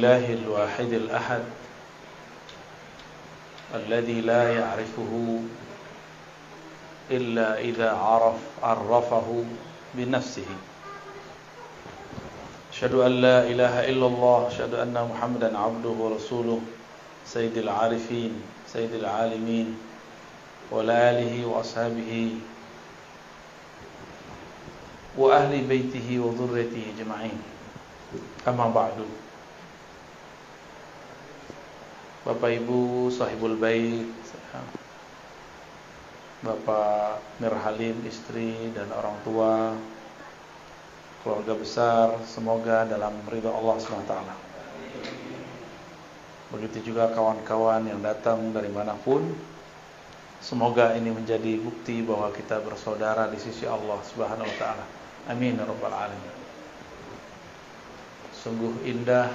لله الواحد الأحد الذي لا يعرفه إلا إذا عرفه بنفسه. أشهد أن لا إله إلا الله، أشهد أن محمدا عبده ورسوله سيد العارفين سيد العالمين وعلى آله وأصحابه وأهل بيته وذريته أجمعين. Amma ba'du. Bapak Ibu sahibul bait, Bapak Mirhalim, istri dan orang tua, keluarga besar, semoga dalam ridha Allah SWT. Begitu juga kawan-kawan yang datang dari manapun, semoga ini menjadi bukti bahwa kita bersaudara di sisi Allah Subhanahu wa taala. Amin ya rabbal alamin. Sungguh indah,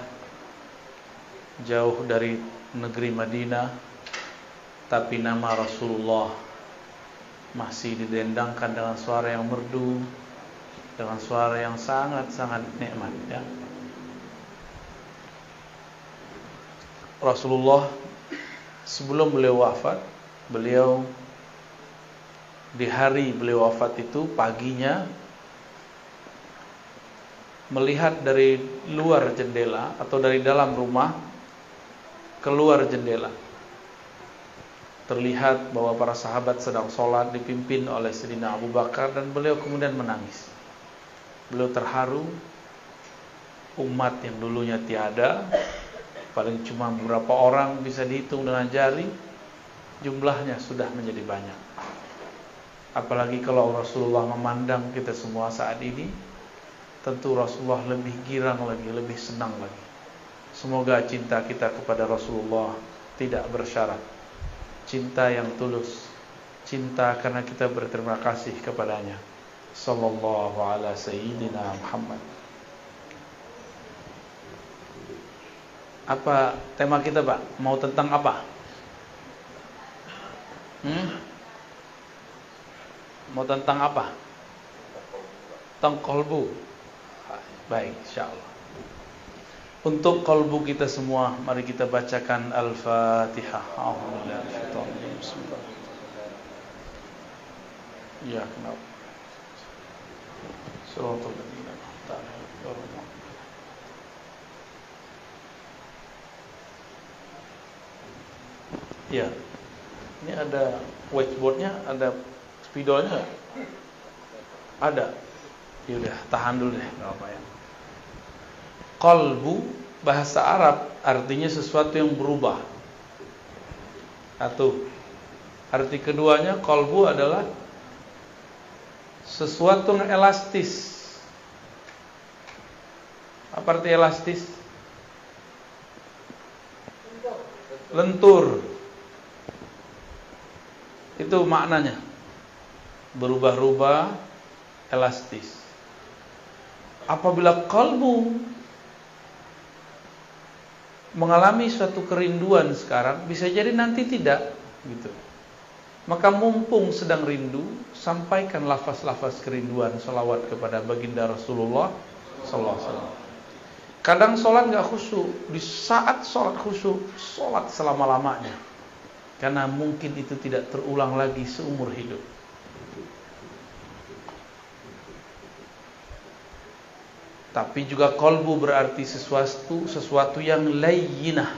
jauh dari negeri Madinah, tapi nama Rasulullah masih didendangkan dengan suara yang merdu, dengan suara yang sangat-sangat nikmat, ya. Rasulullah sebelum beliau wafat, beliau di hari beliau wafat itu paginya melihat dari luar jendela atau dari dalam rumah keluar jendela. Terlihat bahwa para sahabat sedang sholat dipimpin oleh Sayyidina Abu Bakar dan beliau kemudian menangis. Beliau terharu, umat yang dulunya tiada, paling cuma beberapa orang bisa dihitung dengan jari, jumlahnya sudah menjadi banyak. Apalagi kalau Rasulullah memandang kita semua saat ini, tentu Rasulullah lebih girang lagi, lebih senang lagi. Semoga cinta kita kepada Rasulullah tidak bersyarat. Cinta yang tulus, cinta karena kita berterima kasih kepadanya. Sallallahu ala sayyidina Muhammad. Apa tema kita, Pak? Mau tentang apa? Mau tentang apa? Tentang qalbu. Baik, insyaallah. Untuk qalbu kita semua, mari kita bacakan Al-Fatihah. Ya, kenapa? Shiratal ladzina an'amta 'alaihim. Ya. Ini ada whiteboardnya, ada spidolnya enggak? Ada. Ya udah, tahan dulu deh, enggak apa ya. Qalbu bahasa Arab artinya sesuatu yang berubah. Satu. Arti keduanya, qalbu adalah sesuatu yang elastis. Apa arti elastis? Lentur. Itu maknanya. Berubah-ubah, elastis. Apabila qalbu mengalami suatu kerinduan sekarang, bisa jadi nanti tidak, gitu. Maka mumpung sedang rindu, sampaikan lafaz-lafaz kerinduan, salawat kepada baginda Rasulullah sallallahu alaihi wasallam. Kadang sholat nggak khusyuk, di saat sholat khusyuk, sholat selama-lamanya, karena mungkin itu tidak terulang lagi seumur hidup. Tapi juga qalbu berarti sesuatu yang layyinah,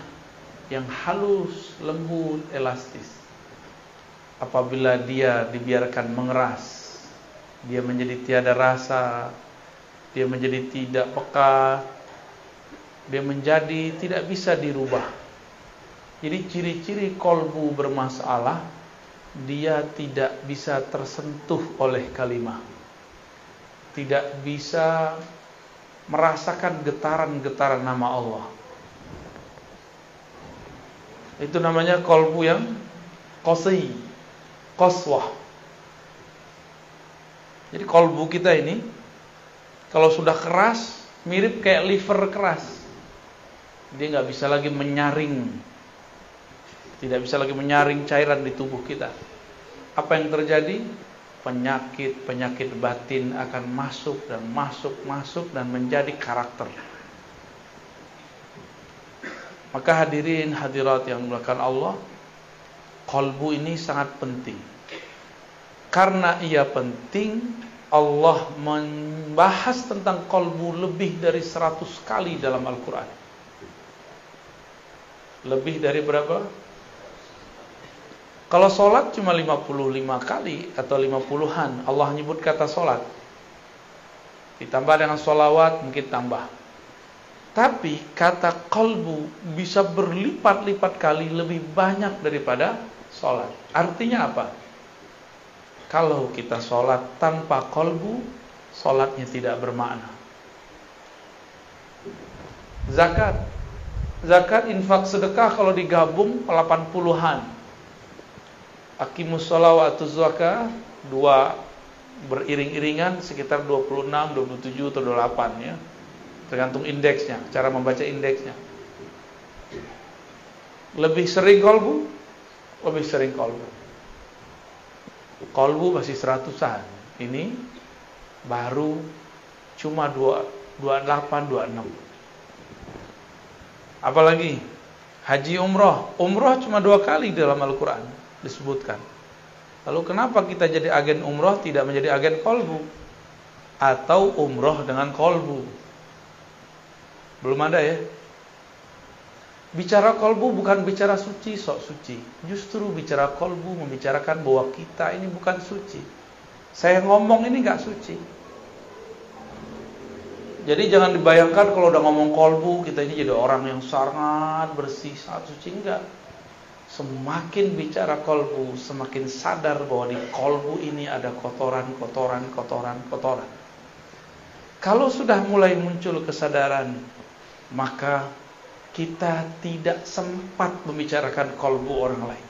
yang halus, lembut, elastis. Apabila dia dibiarkan mengeras, dia menjadi tiada rasa, dia menjadi tidak peka, dia menjadi tidak bisa dirubah. Jadi ciri-ciri qalbu bermasalah, dia tidak bisa tersentuh oleh kalimah, tidak bisa merasakan getaran-getaran nama Allah. Itu namanya qalbu yang qasi, qaswah. Jadi qalbu kita ini kalau sudah keras, mirip kayak liver keras. Dia nggak bisa lagi menyaring, tidak bisa lagi menyaring cairan di tubuh kita. Apa yang terjadi? Penyakit batin akan masuk dan menjadi karakter. Maka hadirin hadirat yang dimuliakan Allah, qalbu ini sangat penting. Karena ia penting, Allah membahas tentang qalbu lebih dari 100 kali dalam Al-Quran. Lebih dari berapa? Kalau sholat cuma 55 kali atau 50-an Allah nyebut kata sholat. Ditambah dengan sholawat mungkin tambah. Tapi kata qalbu bisa berlipat-lipat kali lebih banyak daripada sholat. Artinya apa? Kalau kita sholat tanpa qalbu, sholatnya tidak bermakna. Zakat, infak, sedekah kalau digabung 80-an. Aqimus shalah wa atuz zakah, dua beriring-iringan sekitar 26, 27 atau 28 ya. Tergantung indeksnya, cara membaca indeksnya. Lebih sering qalbu, lebih sering qalbu. Qalbu masih 100-an. Ini baru cuma 28, 26. Apalagi haji umroh. Umroh cuma 2 kali dalam Al-Quran disebutkan. Lalu kenapa kita jadi agen umroh tidak menjadi agen qalbu? Atau umroh dengan qalbu? Belum ada ya. Bicara qalbu bukan bicara suci, sok suci. Justru bicara qalbu membicarakan bahwa kita ini bukan suci. Saya ngomong ini gak suci. Jadi jangan dibayangkan kalau udah ngomong qalbu kita ini jadi orang yang sangat bersih, sangat suci. Enggak. Semakin bicara qalbu, semakin sadar bahwa di qalbu ini ada kotoran. Kalau sudah mulai muncul kesadaran, maka kita tidak sempat membicarakan qalbu orang lain.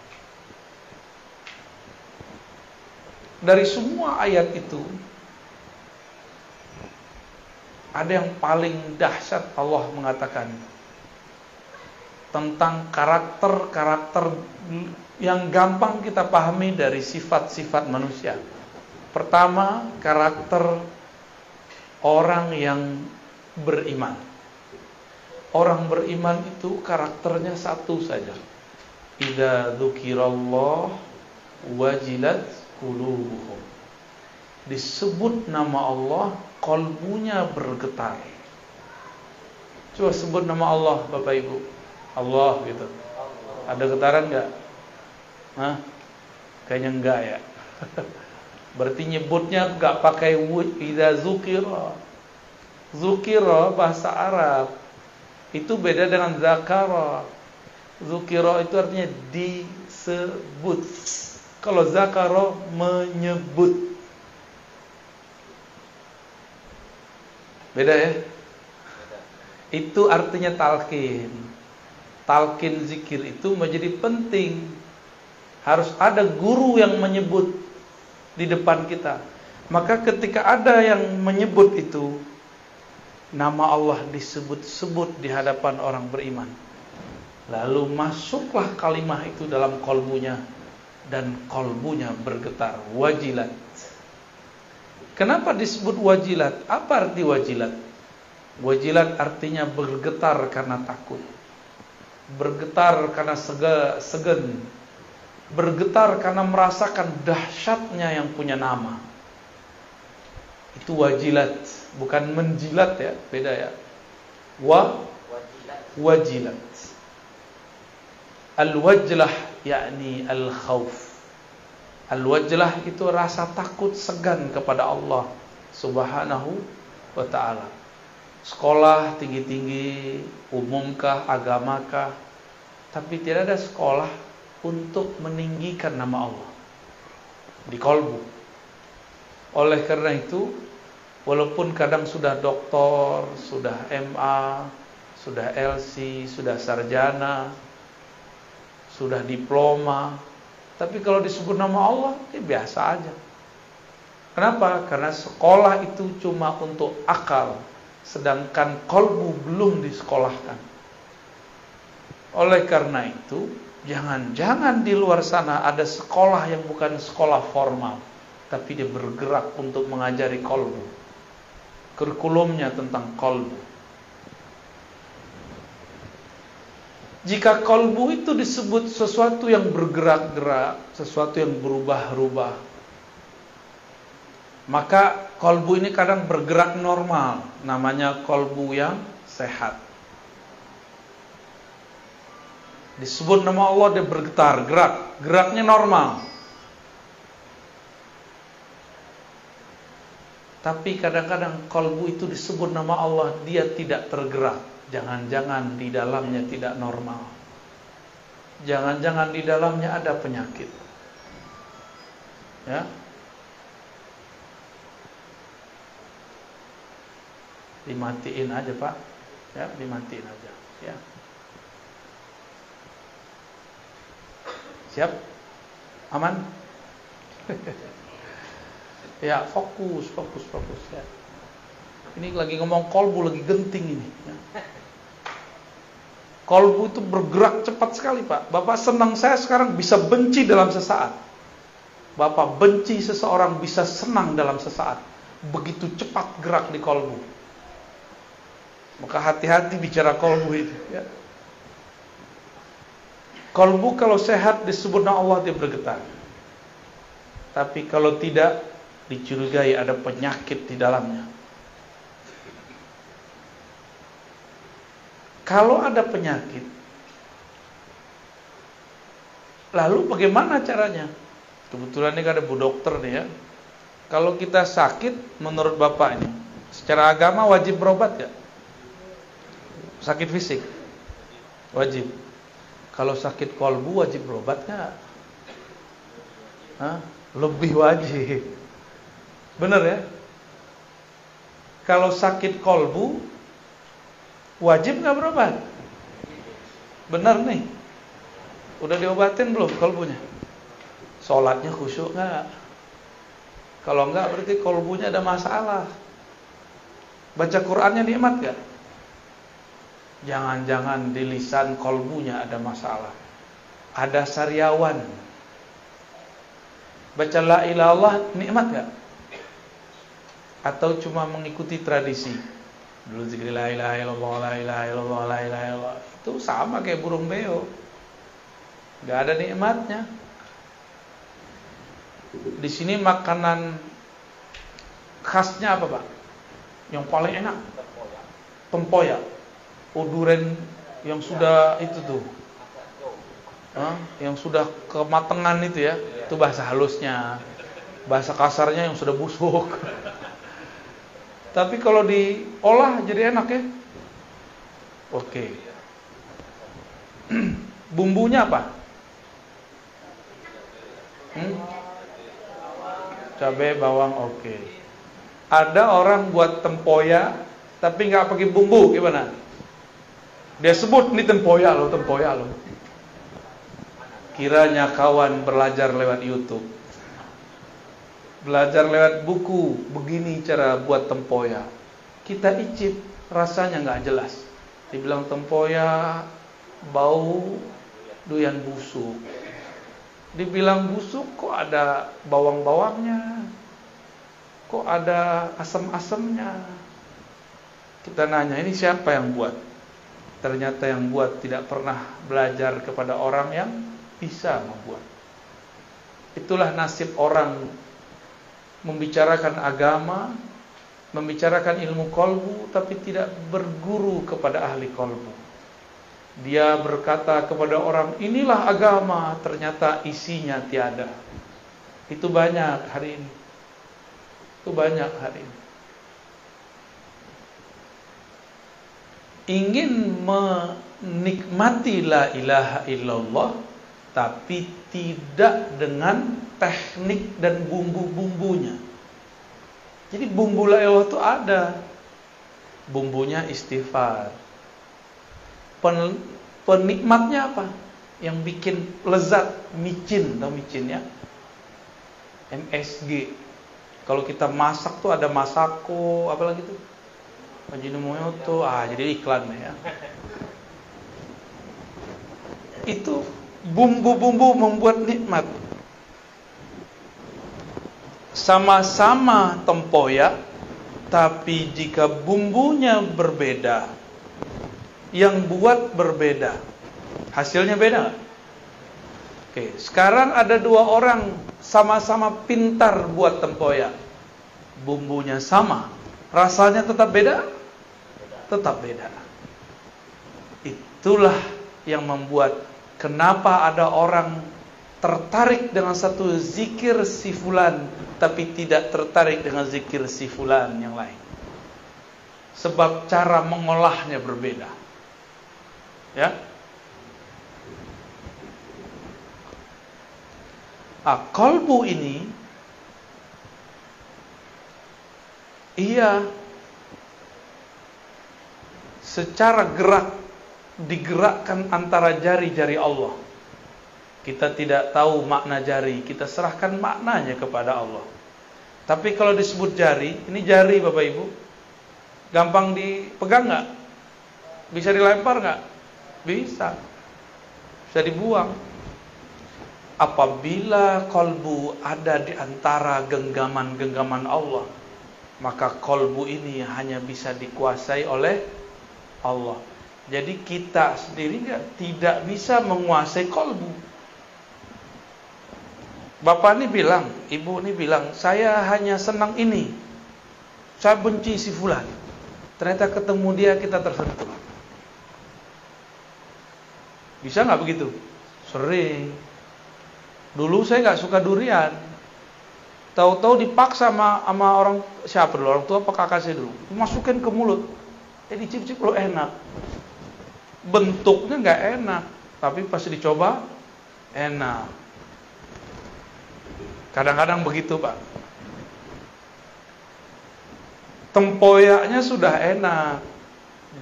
Dari semua ayat itu, ada yang paling dahsyat. Allah mengatakan tentang karakter-karakter yang gampang kita pahami dari sifat-sifat manusia. Pertama, karakter orang yang beriman. Orang beriman itu karakternya satu saja. Idza dzukirallah wajilat qulubuhum. Disebut nama Allah, qalbunya bergetar. Coba sebut nama Allah, Bapak Ibu. Allah gitu. Ada getaran enggak? Hah? Kayaknya enggak ya. Berarti nyebutnya enggak pakai idza dzukira. Dzukira bahasa Arab. Itu beda dengan zakara. Dzukira itu artinya disebut. Kalau zakara menyebut. Beda ya? Itu artinya talqin. Talqin zikir itu menjadi penting. Harus ada guru yang menyebut di depan kita. Maka ketika ada yang menyebut itu, nama Allah disebut-sebut di hadapan orang beriman, lalu masuklah kalimah itu dalam qalbunya, dan qalbunya bergetar. Wajilat. Kenapa disebut wajilat? Apa arti wajilat? Wajilat artinya bergetar karena takut, bergetar karena segan, bergetar karena merasakan dahsyatnya yang punya nama. Itu wajilat, bukan menjilat ya, beda ya. Wajilat. Al-wajlah yakni al-khauf. Al-wajlah itu rasa takut, segan kepada Allah Subhanahu wa ta'ala. Sekolah tinggi-tinggi, umumkah, agamakah, tapi tidak ada sekolah untuk meninggikan nama Allah di qalbu. Oleh karena itu, walaupun kadang sudah doktor, sudah MA, sudah LC, sudah sarjana, sudah diploma, tapi kalau disebut nama Allah, ya biasa aja. Kenapa? Karena sekolah itu cuma untuk akal, sedangkan qalbu belum disekolahkan. Oleh karena itu, jangan-jangan di luar sana ada sekolah yang bukan sekolah formal, tapi dia bergerak untuk mengajari qalbu. Kurikulumnya tentang qalbu. Jika kolbu itu disebut sesuatu yang bergerak-gerak, sesuatu yang berubah-ubah, maka kolbu ini kadang bergerak normal, namanya kolbu yang sehat. Disebut nama Allah, dia bergetar, geraknya normal. Tapi kadang-kadang kolbu itu disebut nama Allah, dia tidak tergerak. Jangan-jangan di dalamnya tidak normal. Jangan-jangan di dalamnya ada penyakit. Ya. Dimatiin aja, Pak. Ya, dimatiin aja, ya. Siap? Aman? Ya, fokus ya. Ini lagi ngomong kolbu, lagi genting ini, ya. Kolbu itu bergerak cepat sekali, Pak. Bapak senang, saya sekarang bisa benci dalam sesaat. Bapak benci seseorang bisa senang dalam sesaat. Begitu cepat gerak di kolbu. Maka hati-hati bicara kolbu itu, ya. Kolbu kalau sehat disebut nama Allah, dia bergetar. Tapi kalau tidak, dicurigai ada penyakit di dalamnya. Kalau ada penyakit, lalu bagaimana caranya? Kebetulan ini ada Bu Dokter nih, ya. Kalau kita sakit, menurut Bapak ini, secara agama wajib berobat gak? Sakit fisik wajib. Kalau sakit kolbu wajib berobat gak? Lebih wajib. Bener ya? Kalau sakit kolbu wajib gak berobat? Bener nih. Udah diobatin belum kolbunya? Sholatnya khusyuk gak? Kalau enggak berarti kolbunya ada masalah. Baca Qur'annya nikmat gak? Jangan-jangan di lisan kolbunya ada masalah. Ada sariawan. Baca la ilaha illallah nikmat gak? Atau cuma mengikuti tradisi? Dulu zikir la ilaha illallah, la ilaha illallah, la ilaha illallah. Itu sama kayak burung beo. Gak ada nikmatnya. Di sini makanan khasnya apa, Pak? Yang paling enak? Tempoyak. Durian yang sudah itu tuh. Yang sudah kematangan itu ya. Itu bahasa halusnya. Bahasa kasarnya yang sudah busuk. Tapi kalau diolah jadi enak ya. Oke. Bumbunya apa? Cabai, bawang, oke. Ada orang buat tempoyak tapi nggak pakai bumbu, gimana? Dia sebut ini tempoyak loh. Kiranya kawan belajar lewat YouTube, belajar lewat buku, begini cara buat tempoyak. Kita icip, rasanya nggak jelas. Dibilang tempoyak bau doyan busuk. Dibilang busuk, kok ada bawang-bawangnya, kok ada asam-asamnya. Kita nanya, ini siapa yang buat? Ternyata yang buat tidak pernah belajar kepada orang yang bisa membuat. Itulah nasib orang membicarakan agama, membicarakan ilmu kolbu, tapi tidak berguru kepada ahli kolbu. Dia berkata kepada orang, inilah agama, ternyata isinya tiada. Itu banyak hari ini. Ingin menikmati la ilaha illallah, tapi tidak dengan teknik dan bumbu-bumbunya. Jadi bumbu la ilaha itu ada. Bumbunya istighfar. Penikmatnya apa? Yang bikin lezat, micin, tahu micin ya? MSG. Kalau kita masak tuh ada masako, apa lagi tuh? Ajinomoto, jadi iklan ya. Itu bumbu-bumbu membuat nikmat. Sama-sama tempoyak, tapi jika bumbunya berbeda, yang buat berbeda, Hasilnya beda nggak? Oke, sekarang ada dua orang sama-sama pintar buat tempoyak. Bumbunya sama, rasanya tetap beda? Tetap beda. Itulah yang membuat kenapa ada orang tertarik dengan satu zikir si fulan, tapi tidak tertarik dengan zikir si fulan yang lain. Sebab cara mengolahnya berbeda. Ya. Qalbu ini ia secara gerak digerakkan antara jari-jari Allah. Kita tidak tahu makna jari, kita serahkan maknanya kepada Allah. Tapi kalau disebut jari, ini jari Bapak Ibu, gampang dipegang nggak? Bisa dilempar nggak? Bisa. Bisa dibuang. Apabila kolbu ada di antara genggaman-genggaman Allah, maka kolbu ini hanya bisa dikuasai oleh Allah. Jadi kita sendiri tidak bisa menguasai kolbu. Bapak ini bilang, ibu ini bilang, saya hanya senang ini, saya benci si fulan. Ternyata ketemu dia kita tersentuh. Bisa nggak begitu? Sering. Dulu saya nggak suka durian. Tahu-tahu dipaksa sama orang, siapa dulu? Orang tua apa kakak saya dulu? Masukin ke mulut. Jadi cip-cip lo enak. Bentuknya nggak enak, tapi pas dicoba enak. Kadang-kadang begitu Pak. Tempoyaknya sudah enak,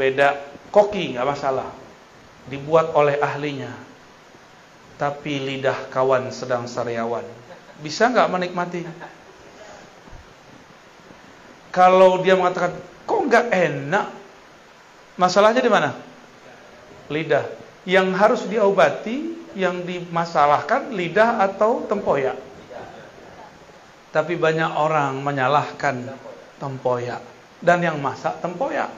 beda koki nggak masalah, dibuat oleh ahlinya. Tapi lidah kawan sedang sariawan, bisa nggak menikmati? Kalau dia mengatakan kok nggak enak, masalahnya di mana? Lidah. Yang harus diobati, yang dimasalahkan lidah atau tempoyak. Tapi banyak orang menyalahkan tempoyak dan yang masak tempoyak.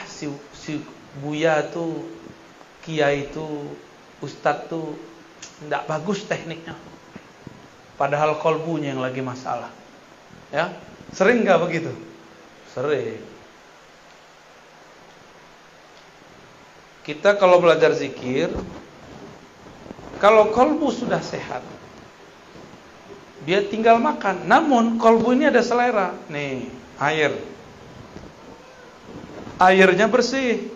Si Buya tuh, Kiai itu, Ustadz tuh tidak bagus tekniknya. Padahal kolbunya yang lagi masalah. Ya, sering nggak begitu? Sering. Kita kalau belajar zikir, kalau kolbu sudah sehat, dia tinggal makan. Namun kolbu ini ada selera. Nih, air. Airnya bersih.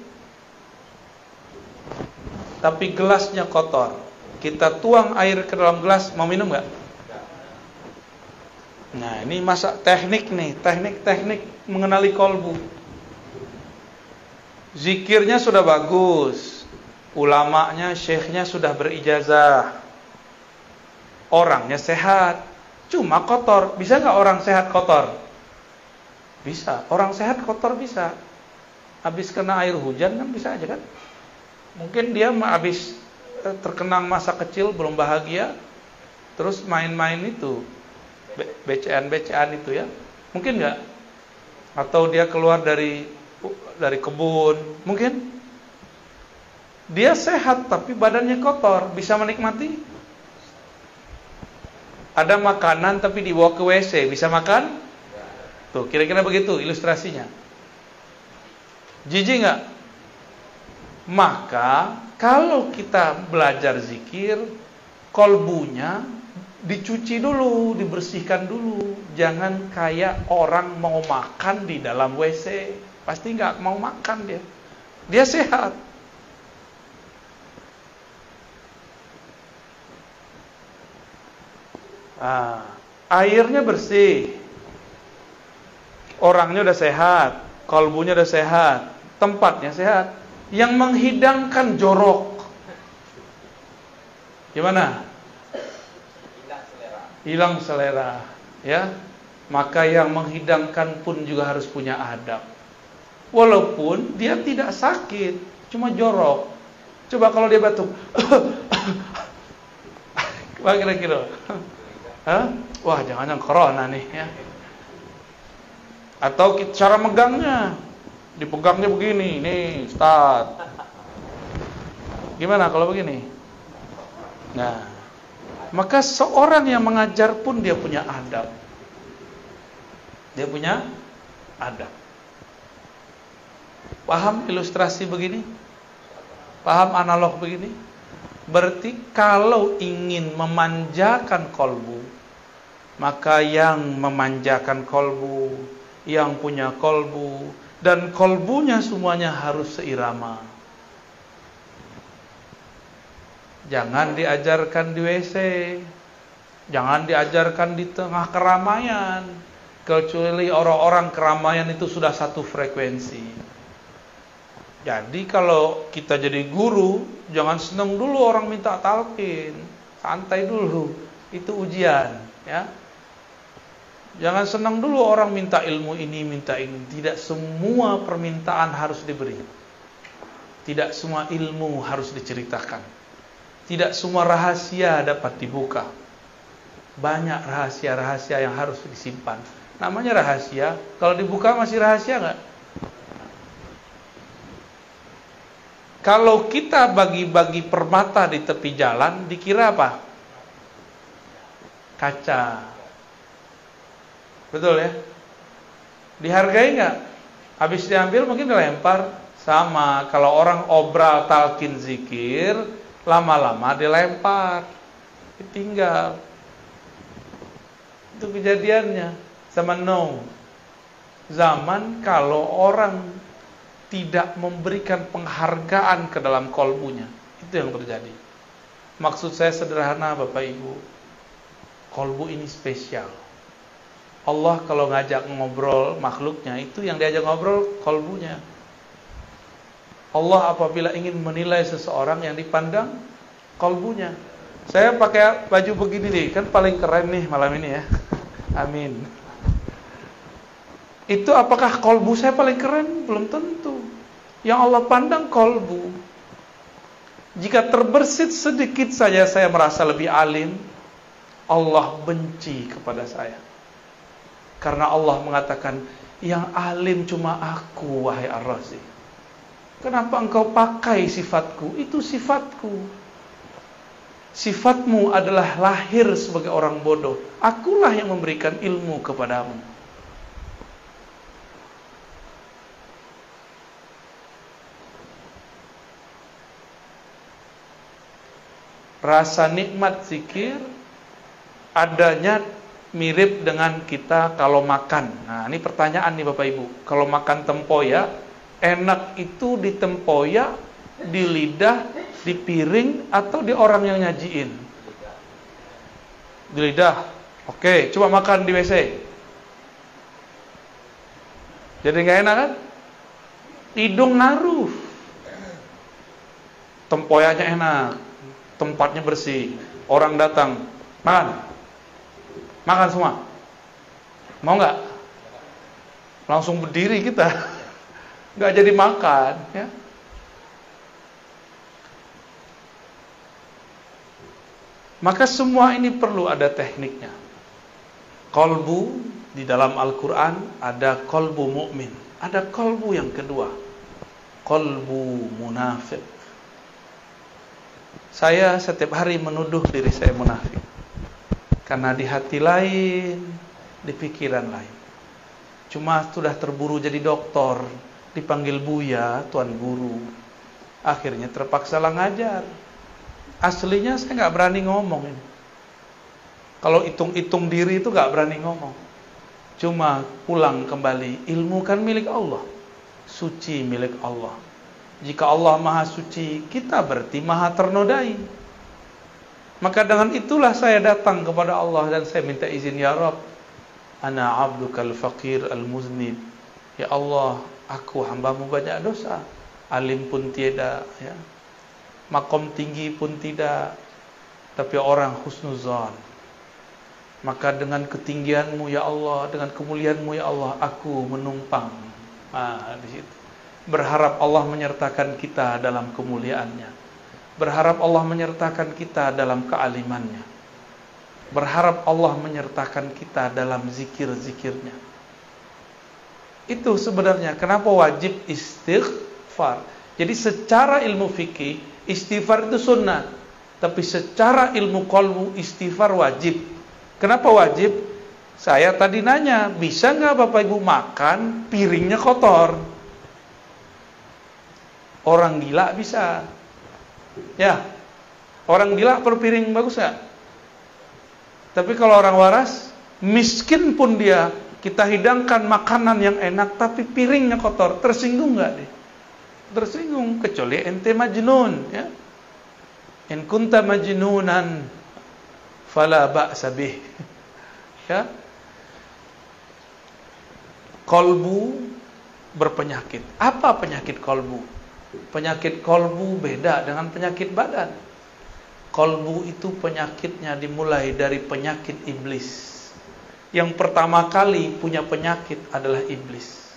Tapi gelasnya kotor. Kita tuang air ke dalam gelas, mau minum nggak? Nah, ini masa teknik nih, teknik mengenali kolbu. Zikirnya sudah bagus, ulamanya, syekhnya sudah berijazah, orangnya sehat, cuma kotor. Bisa nggak orang sehat kotor? Bisa. Orang sehat kotor bisa. Habis kena air hujan kan bisa aja kan? Mungkin dia habis terkenang masa kecil belum bahagia, terus main-main itu, becean itu ya, mungkin nggak? Atau dia keluar dari kebun, mungkin dia sehat tapi badannya kotor, bisa menikmati? Ada makanan tapi dibawa ke WC, bisa makan? Tuh, kira-kira begitu ilustrasinya. Jijik nggak? Maka kalau kita belajar zikir, kolbunya dicuci dulu, dibersihkan dulu. Jangan kayak orang mau makan di dalam WC, pasti nggak mau makan dia. Dia sehat. Airnya bersih, orangnya udah sehat, kolbunya udah sehat, tempatnya sehat. Yang menghidangkan jorok gimana? Hilang selera, ya. Maka yang menghidangkan pun juga harus punya adab. Walaupun dia tidak sakit, cuma jorok. Coba kalau dia batuk, wah kira-kira, wah jangan-jangan corona nih, ya. Atau cara megangnya, dipegangnya begini, nih, start. Gimana kalau begini? Nah, maka seorang yang mengajar pun dia punya adab. Dia punya adab. Paham ilustrasi begini? Paham analog begini? Berarti kalau ingin memanjakan kolbu, maka yang memanjakan kolbu, yang punya kolbu, dan kolbunya semuanya harus seirama. Jangan diajarkan di WC, jangan diajarkan di tengah keramaian, kecuali orang-orang keramaian itu sudah satu frekuensi. Jadi kalau kita jadi guru, jangan senang dulu orang minta talqin, santai dulu, itu ujian, ya. Jangan senang dulu orang minta ilmu ini, minta ini. Tidak semua permintaan harus diberi. Tidak semua ilmu harus diceritakan. Tidak semua rahasia dapat dibuka. Banyak rahasia-rahasia yang harus disimpan. Namanya rahasia, kalau dibuka masih rahasia nggak? Kalau kita bagi-bagi permata di tepi jalan, dikira apa? Kaca. Betul ya? Dihargai nggak? Habis diambil mungkin dilempar. Sama, kalau orang obral talqin zikir, lama-lama dilempar, ditinggal. Itu kejadiannya. Zaman Nuh. Zaman kalau orang tidak memberikan penghargaan ke dalam kolbunya, itu yang terjadi. Maksud saya sederhana Bapak Ibu, kolbu ini spesial. Allah kalau ngajak ngobrol makhluknya, itu yang diajak ngobrol kolbunya. Allah apabila ingin menilai seseorang yang dipandang kolbunya. Saya pakai baju begini nih, kan paling keren nih malam ini ya. Amin. Itu apakah kolbu saya paling keren? Belum tentu. Yang Allah pandang kolbu. Jika terbersit sedikit saja saya merasa lebih alim, Allah benci kepada saya. Karena Allah mengatakan, yang alim cuma aku, wahai Ar-Razi. Kenapa engkau pakai sifatku? Itu sifatku. Sifatmu adalah lahir sebagai orang bodoh. Akulah yang memberikan ilmu kepadamu. Rasa nikmat zikir adanya mirip dengan kita kalau makan. Nah, ini pertanyaan nih Bapak Ibu. Kalau makan tempoyak, enak itu di tempoyak, di lidah, di piring, atau di orang yang nyajiin? Di lidah. Oke, coba makan di WC. Jadi gak enak kan? Hidung ngaruh. Tempoyaknya enak, tempatnya bersih, orang datang, makan semua. Mau nggak? Langsung berdiri kita, nggak jadi makan, ya. Maka semua ini perlu ada tekniknya. Kolbu di dalam Al-Quran ada kolbu mukmin, ada kolbu yang kedua, kolbu munafik. Saya setiap hari menuduh diri saya munafik. Karena di hati lain, di pikiran lain. Cuma sudah terburu jadi doktor, dipanggil Buya, Tuan Guru. Akhirnya terpaksa lah ngajar. Aslinya saya nggak berani ngomong ini. Kalau hitung-hitung diri itu nggak berani ngomong. Cuma pulang kembali, ilmu kan milik Allah. Suci milik Allah. Jika Allah maha suci, kita berarti maha ternodai. Maka dengan itulah saya datang kepada Allah dan saya minta izin, ya Rabb, ana abdukal faqir al-muznib. Ya Allah, aku hambamu banyak dosa. Alim pun tiada, ya. Makom tinggi pun tidak, tapi orang husnuzan. Maka dengan ketinggianmu ya Allah, dengan kemuliaanmu ya Allah, aku menumpang. Di situ. Berharap Allah menyertakan kita dalam kemuliaannya. Berharap Allah menyertakan kita dalam kealimannya. Berharap Allah menyertakan kita dalam zikir-zikirnya. Itu sebenarnya kenapa wajib istighfar. Jadi secara ilmu fikih istighfar itu sunnah, tapi secara ilmu qalbu istighfar wajib. Kenapa wajib? Saya tadi nanya, bisa nggak Bapak Ibu makan piringnya kotor? Orang gila bisa. Ya, orang gila per piring bagus nggak? Tapi kalau orang waras, miskin pun dia, kita hidangkan makanan yang enak, tapi piringnya kotor, tersinggung nggak deh? Tersinggung, kecuali ente majnun, ya. In kunta majnunan, fala ba'sa bih. Ya. Kolbu berpenyakit. Apa penyakit kolbu? Penyakit kolbu beda dengan penyakit badan. Kolbu itu penyakitnya dimulai dari penyakit iblis. Yang pertama kali punya penyakit adalah iblis.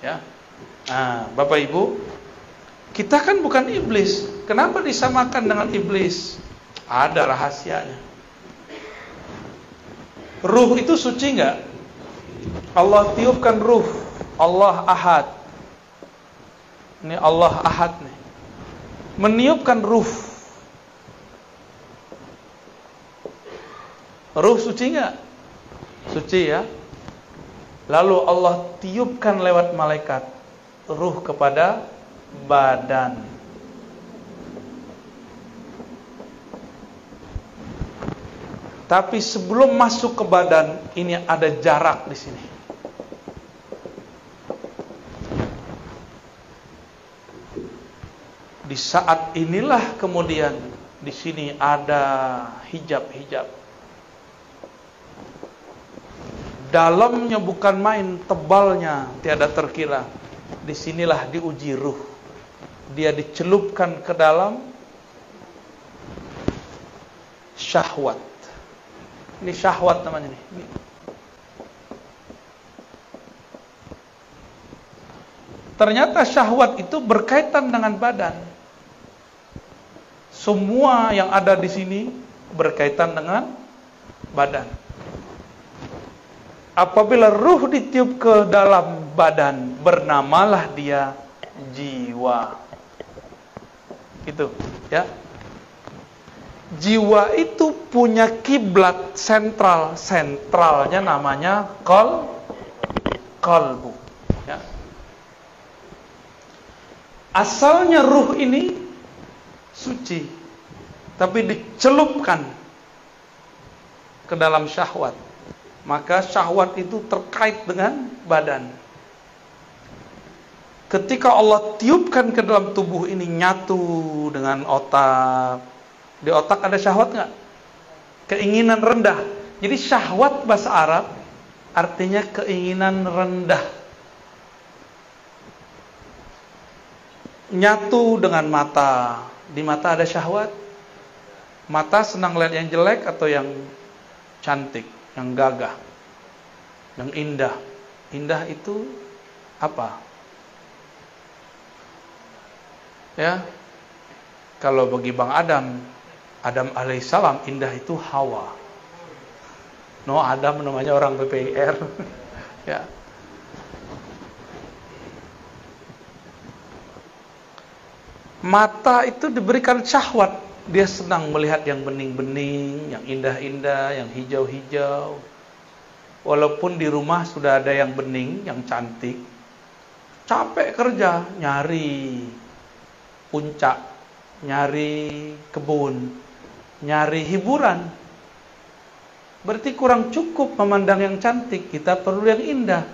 Ya. Nah, Bapak Ibu, kita kan bukan iblis. Kenapa disamakan dengan iblis? Ada rahasianya. Ruh itu suci enggak? Allah tiupkan ruh. Allah Ahad. Ini Allah Ahad nih. Meniupkan ruh. Ruh suci enggak? Suci ya. Lalu Allah tiupkan lewat malaikat ruh kepada badan. Tapi sebelum masuk ke badan, ini ada jarak di sini. Di saat inilah kemudian di sini ada hijab-hijab. Dalamnya bukan main, tebalnya tiada terkira. Disinilah diuji ruh. Dia dicelupkan ke dalam syahwat. Ini syahwat namanya nih. Ternyata syahwat itu berkaitan dengan badan. Semua yang ada di sini berkaitan dengan badan. Apabila ruh ditiup ke dalam badan, bernamalah dia jiwa. Itu, ya. Jiwa itu punya kiblat sentral, sentralnya namanya qalbu. Ya. Asalnya ruh ini suci, tapi dicelupkan ke dalam syahwat. Maka syahwat itu terkait dengan badan. Ketika Allah tiupkan ke dalam tubuh ini, nyatu dengan otak. Di otak ada syahwat nggak? Keinginan rendah. Jadi syahwat bahasa Arab artinya keinginan rendah. Nyatu dengan mata. Di mata ada syahwat. Mata senang lihat yang jelek atau yang cantik, yang gagah, yang indah. Indah itu apa? Ya. Kalau bagi Bang Adam alaihissalam indah itu Hawa. No, Adam namanya orang PPIR. Ya. Mata itu diberikan syahwat. Dia senang melihat yang bening-bening, yang indah-indah, yang hijau-hijau. Walaupun di rumah sudah ada yang bening, yang cantik, capek kerja, nyari puncak, nyari kebun, nyari hiburan. Berarti kurang cukup memandang yang cantik, kita perlu yang indah.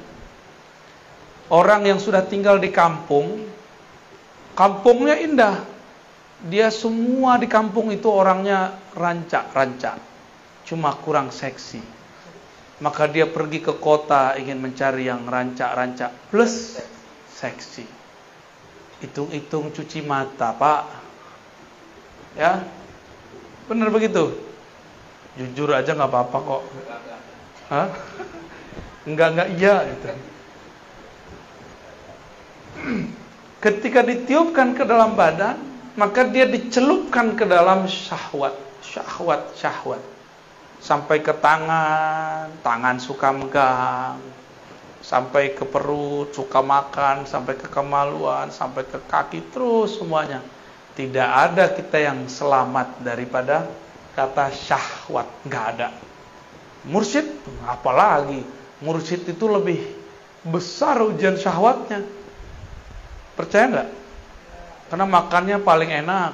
Orang yang sudah tinggal di kampung, kampungnya indah. Dia semua di kampung itu orangnya rancak-rancak, cuma kurang seksi. Maka dia pergi ke kota ingin mencari yang rancak-rancak plus seksi. Hitung-hitung cuci mata, Pak. Ya, benar begitu. Jujur aja nggak apa-apa kok. Hah? Enggak iya gitu. Ketika ditiupkan ke dalam badan, maka dia dicelupkan ke dalam syahwat. Sampai ke tangan suka megang, sampai ke perut, suka makan, sampai ke kemaluan, sampai ke kaki, terus semuanya. Tidak ada kita yang selamat daripada kata syahwat, nggak ada. Mursyid, apalagi mursyid itu lebih besar ujian syahwatnya. Percaya nggak? Karena makannya paling enak.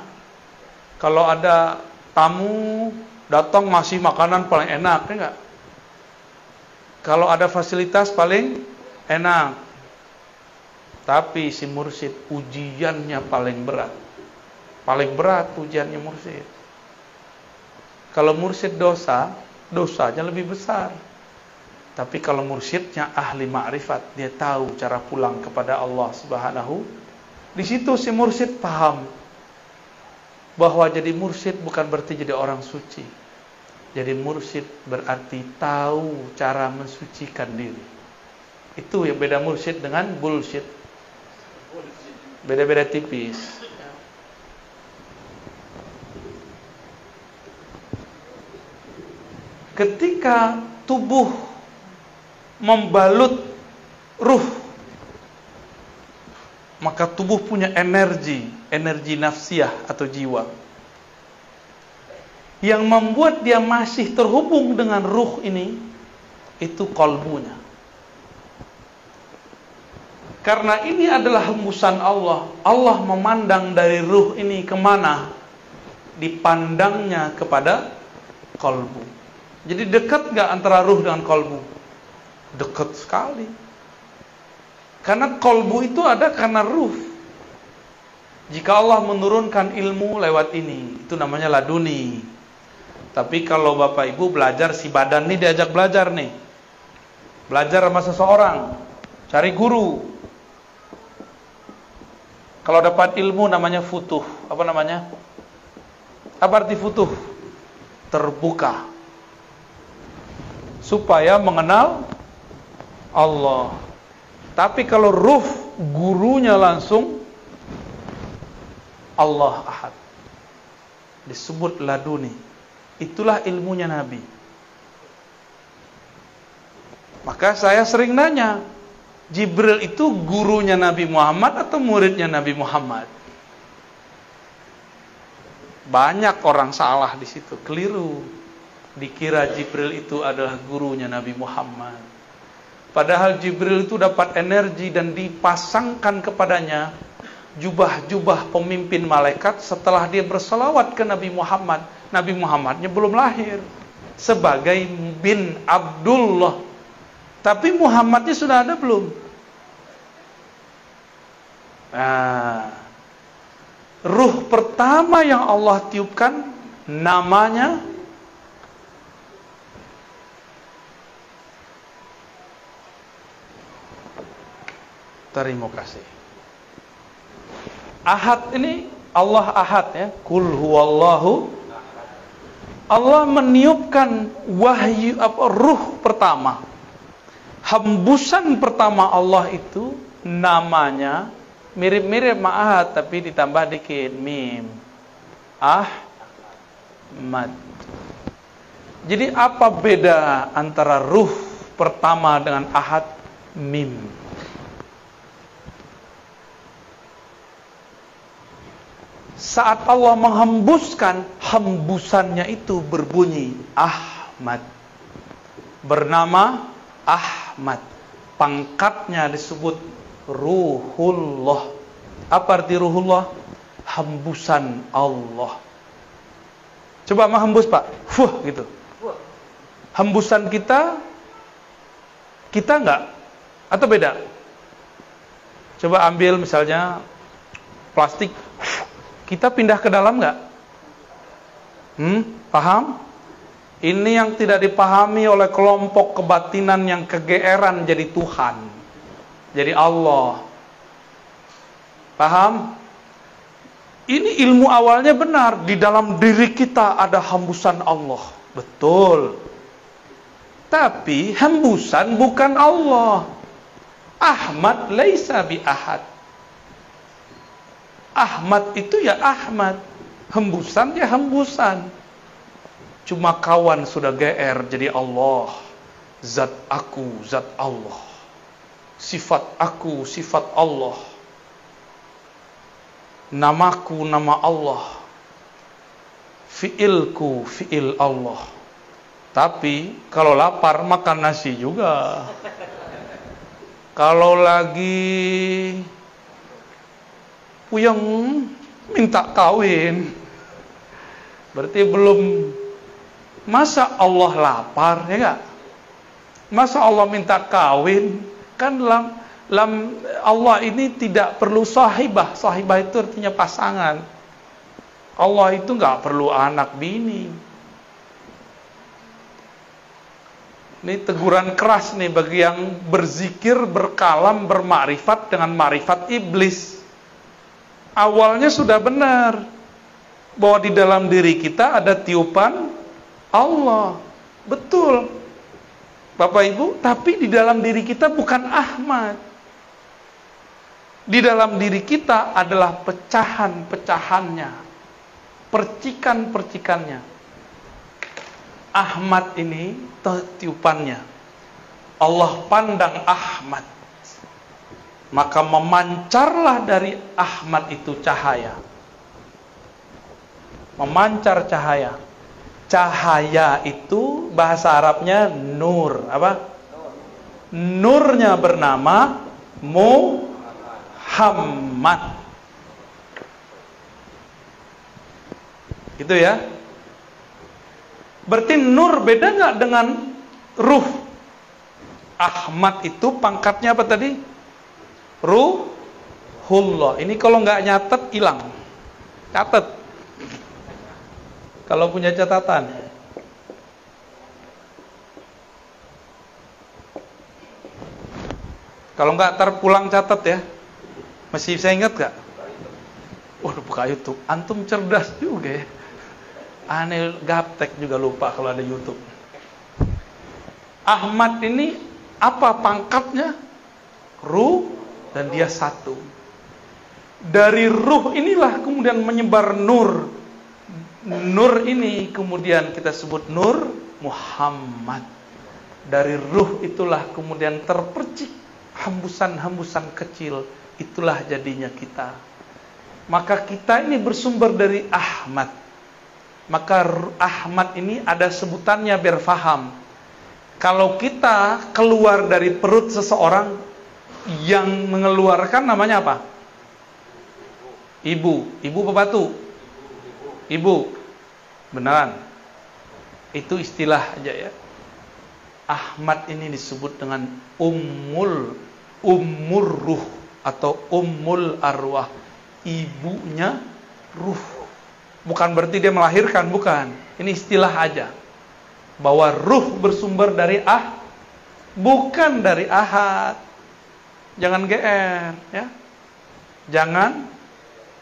Kalau ada tamu datang masih makanan paling enak, ya nggak? Kalau ada fasilitas paling enak. Tapi si mursyid ujiannya paling berat. Paling berat ujiannya mursyid. Kalau mursyid dosa, dosanya lebih besar. Tapi kalau mursyidnya ahli ma'rifat, dia tahu cara pulang kepada Allah Subhanahu. Di situ si mursyid paham bahwa jadi mursyid bukan berarti jadi orang suci. Jadi mursyid berarti tahu cara mensucikan diri. Itu yang beda mursyid dengan bullshit. Beda-beda tipis. Ketika tubuh membalut ruh, maka tubuh punya energi nafsiyah atau jiwa, yang membuat dia masih terhubung dengan ruh ini, itu qalbunya. Karena ini adalah hembusan Allah. Allah memandang dari ruh ini kemana? Dipandangnya kepada qalbu. Jadi dekat gak antara ruh dengan qalbu? Dekat sekali. Karena qalbu itu ada karena ruh. Jika Allah menurunkan ilmu lewat ini, itu namanya laduni. Tapi kalau Bapak Ibu belajar, si badan nih diajak belajar nih. Belajar sama seseorang, cari guru. Kalau dapat ilmu namanya futuh. Apa namanya? Apa arti futuh? Terbuka. Supaya mengenal Allah. Tapi kalau ruh, gurunya langsung Allah Ahad. Disebut laduni. Itulah ilmunya Nabi. Maka saya sering nanya, Jibril itu gurunya Nabi Muhammad atau muridnya Nabi Muhammad? Banyak orang salah di situ, keliru. Dikira Jibril itu adalah gurunya Nabi Muhammad. Padahal Jibril itu dapat energi dan dipasangkan kepadanya jubah-jubah pemimpin malaikat setelah dia berselawat ke Nabi Muhammad. Nabi Muhammadnya belum lahir, sebagai bin Abdullah. Tapi Muhammadnya sudah ada belum? Nah, ruh pertama yang Allah tiupkan namanya terima kasih. Ahad ini Allah Ahad ya. Qul huwallahu. Allah meniupkan wahyu ruh pertama. Hembusan pertama Allah itu namanya mirip-mirip Ahad tapi ditambah dikit mim. Ahmad. Jadi apa beda antara ruh pertama dengan Ahad? Mim. Saat Allah menghembuskan, hembusannya itu berbunyi Ahmad. Bernama Ahmad. Pangkatnya disebut Ruhullah. Apa arti Ruhullah? Hembusan Allah. Coba menghembus Pak. Gitu. Hembusan kita enggak? Atau beda? Coba ambil misalnya plastik. Kita pindah ke dalam nggak? Paham? Ini yang tidak dipahami oleh kelompok kebatinan yang kegeeran jadi Tuhan, jadi Allah. Paham? Ini ilmu awalnya benar. Di dalam diri kita ada hembusan Allah. Betul. Tapi hembusan bukan Allah. Ahmad laisa bi ahad. Ahmad itu ya Ahmad, hembusan ya hembusan. Cuma kawan sudah GR jadi Allah. Zat aku, zat Allah. sifat aku, sifat Allah. Namaku, nama Allah. Fi'ilku, fi'il Allah. Tapi kalau lapar makan nasi juga. Kalau lagi puyeng minta kawin, berarti belum. Masa Allah lapar, ya enggak? Masa Allah minta kawin? Kan dalam Allah ini tidak perlu sahibah. Sahibah itu artinya pasangan. Allah itu enggak perlu anak bini. Ini teguran keras nih bagi yang berzikir, berkalam, bermakrifat dengan makrifat iblis. Awalnya sudah benar bahwa di dalam diri kita ada tiupan Allah. Betul, Bapak Ibu, tapi di dalam diri kita bukan Ahmad. Di dalam diri kita adalah pecahan-pecahannya, percikan-percikannya. Ahmad ini tiupannya. Allah pandang Ahmad, maka memancarlah dari Ahmad itu cahaya. Memancar cahaya. Cahaya itu bahasa Arabnya nur. Apa? Nurnya bernama Muhammad. Gitu ya. Berarti nur beda nggak dengan ruh? Ahmad itu pangkatnya apa tadi? Ruhullah. Ini kalau nggak nyatet hilang. Catat. Kalau punya catatan. Kalau nggak terpulang catat ya. Masih bisa ingat nggak? Waduh, buka YouTube. Antum cerdas juga ya. Aneh, gaptek juga lupa kalau ada YouTube. Ahmad ini apa pangkatnya? Ruh, dan dia satu. Dari ruh inilah kemudian menyebar nur. Nur ini kemudian kita sebut nur Muhammad. Dari ruh itulah kemudian terpercik hembusan-hembusan kecil. Itulah jadinya kita. Maka kita ini bersumber dari Ahmad. Maka Ahmad ini ada sebutannya biar faham. Kalau kita keluar dari perut seseorang, yang mengeluarkan namanya apa? Ibu. Ibu bebatu. Ibu. Beneran. Itu istilah aja ya. Ahmad ini disebut dengan ummur ruh atau ummul arwah. Ibunya ruh. Bukan berarti dia melahirkan, bukan. Ini istilah aja. Bahwa ruh bersumber dari bukan dari ahad. Jangan GR ya. Jangan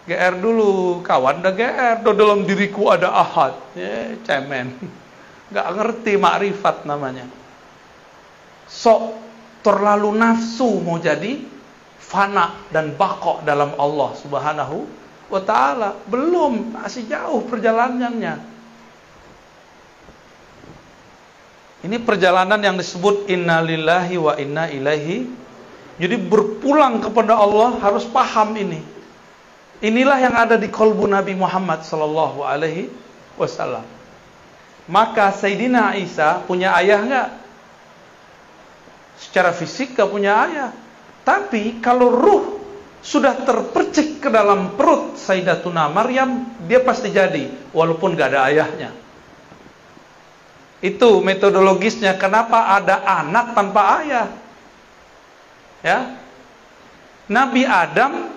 GR dulu. Kawan udah GR, dalam diriku ada ahad. Ya, cemen. Gak ngerti makrifat namanya. Sok terlalu nafsu mau jadi fana dan baqo dalam Allah Subhanahu wa ta'ala. Belum, masih jauh perjalanannya. Ini perjalanan yang disebut inna lillahi wa inna ilaihi. Jadi berpulang kepada Allah harus paham ini. Inilah yang ada di qalbu Nabi Muhammad sallallahu alaihi wasallam. Maka Sayyidina Isa punya ayah enggak? Secara fisik enggak punya ayah. Tapi kalau ruh sudah terpercik ke dalam perut Sayyidatuna Maryam, dia pasti jadi, walaupun gak ada ayahnya. Itu metodologisnya. Kenapa ada anak tanpa ayah? Ya, Nabi Adam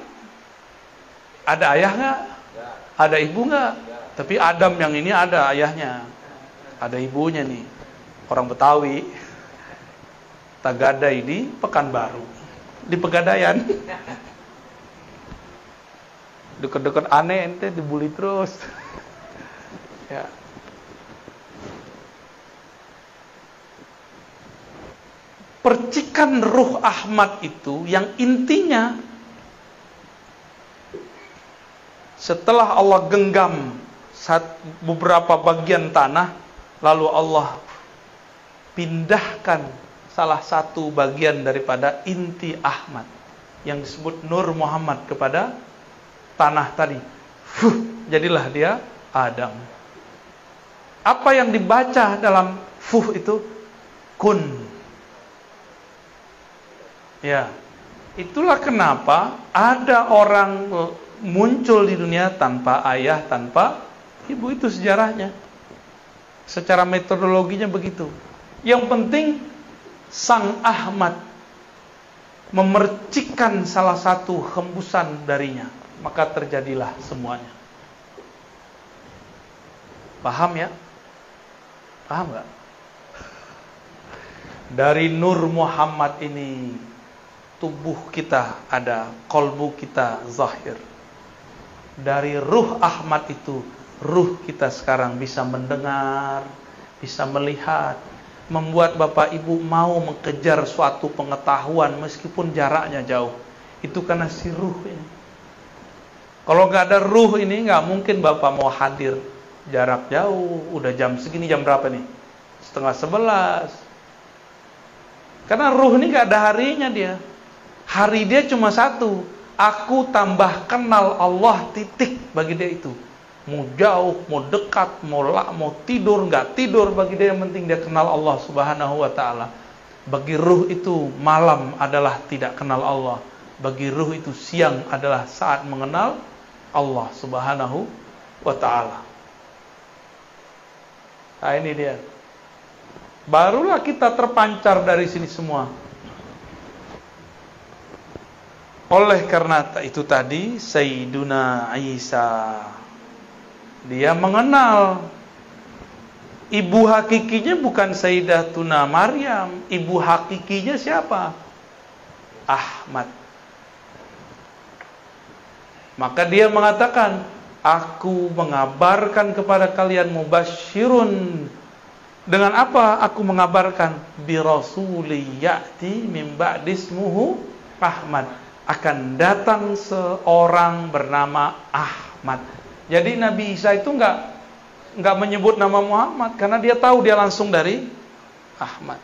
ada ayah nggak? Ada ibu nggak? Tapi Adam yang ini ada ayahnya, ada ibunya nih. Orang Betawi, Tagadai di Pekanbaru, di Pegadaian. Deket-deket aneh ente dibully terus. Ya. Percikan ruh Ahmad itu yang intinya setelah Allah genggam beberapa bagian tanah, lalu Allah pindahkan salah satu bagian daripada inti Ahmad yang disebut Nur Muhammad kepada tanah tadi. Jadilah dia Adam. Apa yang dibaca dalam itu? Kun. Ya. Itulah kenapa ada orang muncul di dunia tanpa ayah, tanpa ibu. Itu sejarahnya. Secara metodologinya begitu. Yang penting Sang Ahmad memercikkan salah satu hembusan darinya, maka terjadilah semuanya. Paham ya? Paham gak? Dari Nur Muhammad ini tubuh kita ada, kolbu kita zahir. Dari ruh Ahmad itu, ruh kita sekarang bisa mendengar, bisa melihat, membuat Bapak Ibu mau mengejar suatu pengetahuan meskipun jaraknya jauh. Itu karena si ruh ini. Kalau gak ada ruh ini, gak mungkin Bapak mau hadir. Jarak jauh, udah jam segini, jam berapa nih? 10:30. Karena ruh ini gak ada harinya dia. Hari dia cuma satu. Aku tambah kenal Allah, titik bagi dia itu. Mau jauh, mau dekat, mau tidur, nggak tidur, bagi dia yang penting dia kenal Allah Subhanahu wa ta'ala. Bagi ruh itu malam adalah tidak kenal Allah. Bagi ruh itu siang adalah saat mengenal Allah Subhanahu wa ta'ala. Nah ini dia. Barulah kita terpancar dari sini semua. Oleh karena itu tadi Sayyiduna Isa, dia mengenal ibu hakikinya bukan Sayyidatuna Maryam. Ibu hakikinya siapa? Ahmad. Maka dia mengatakan, aku mengabarkan kepada kalian mubasyirun. Dengan apa aku mengabarkan? Bi rasuli ya'ti min ba'dismuhu Ahmad. Akan datang seorang bernama Ahmad. Jadi Nabi Isa itu enggak menyebut nama Muhammad karena dia tahu dia langsung dari Ahmad.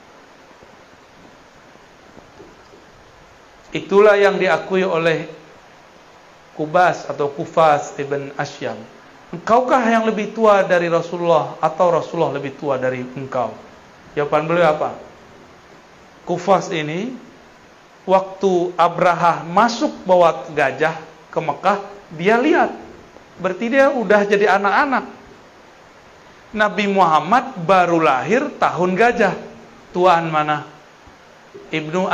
Itulah yang diakui oleh Kubas atau Kufas ibn Asyam. Engkaukah yang lebih tua dari Rasulullah atau Rasulullah lebih tua dari engkau? Jawaban beliau apa? Kufas ini waktu Abraha masuk bawa gajah ke Mekah, dia lihat. Berarti dia udah jadi anak-anak. Nabi Muhammad baru lahir tahun gajah. Tuaan mana? Ibnu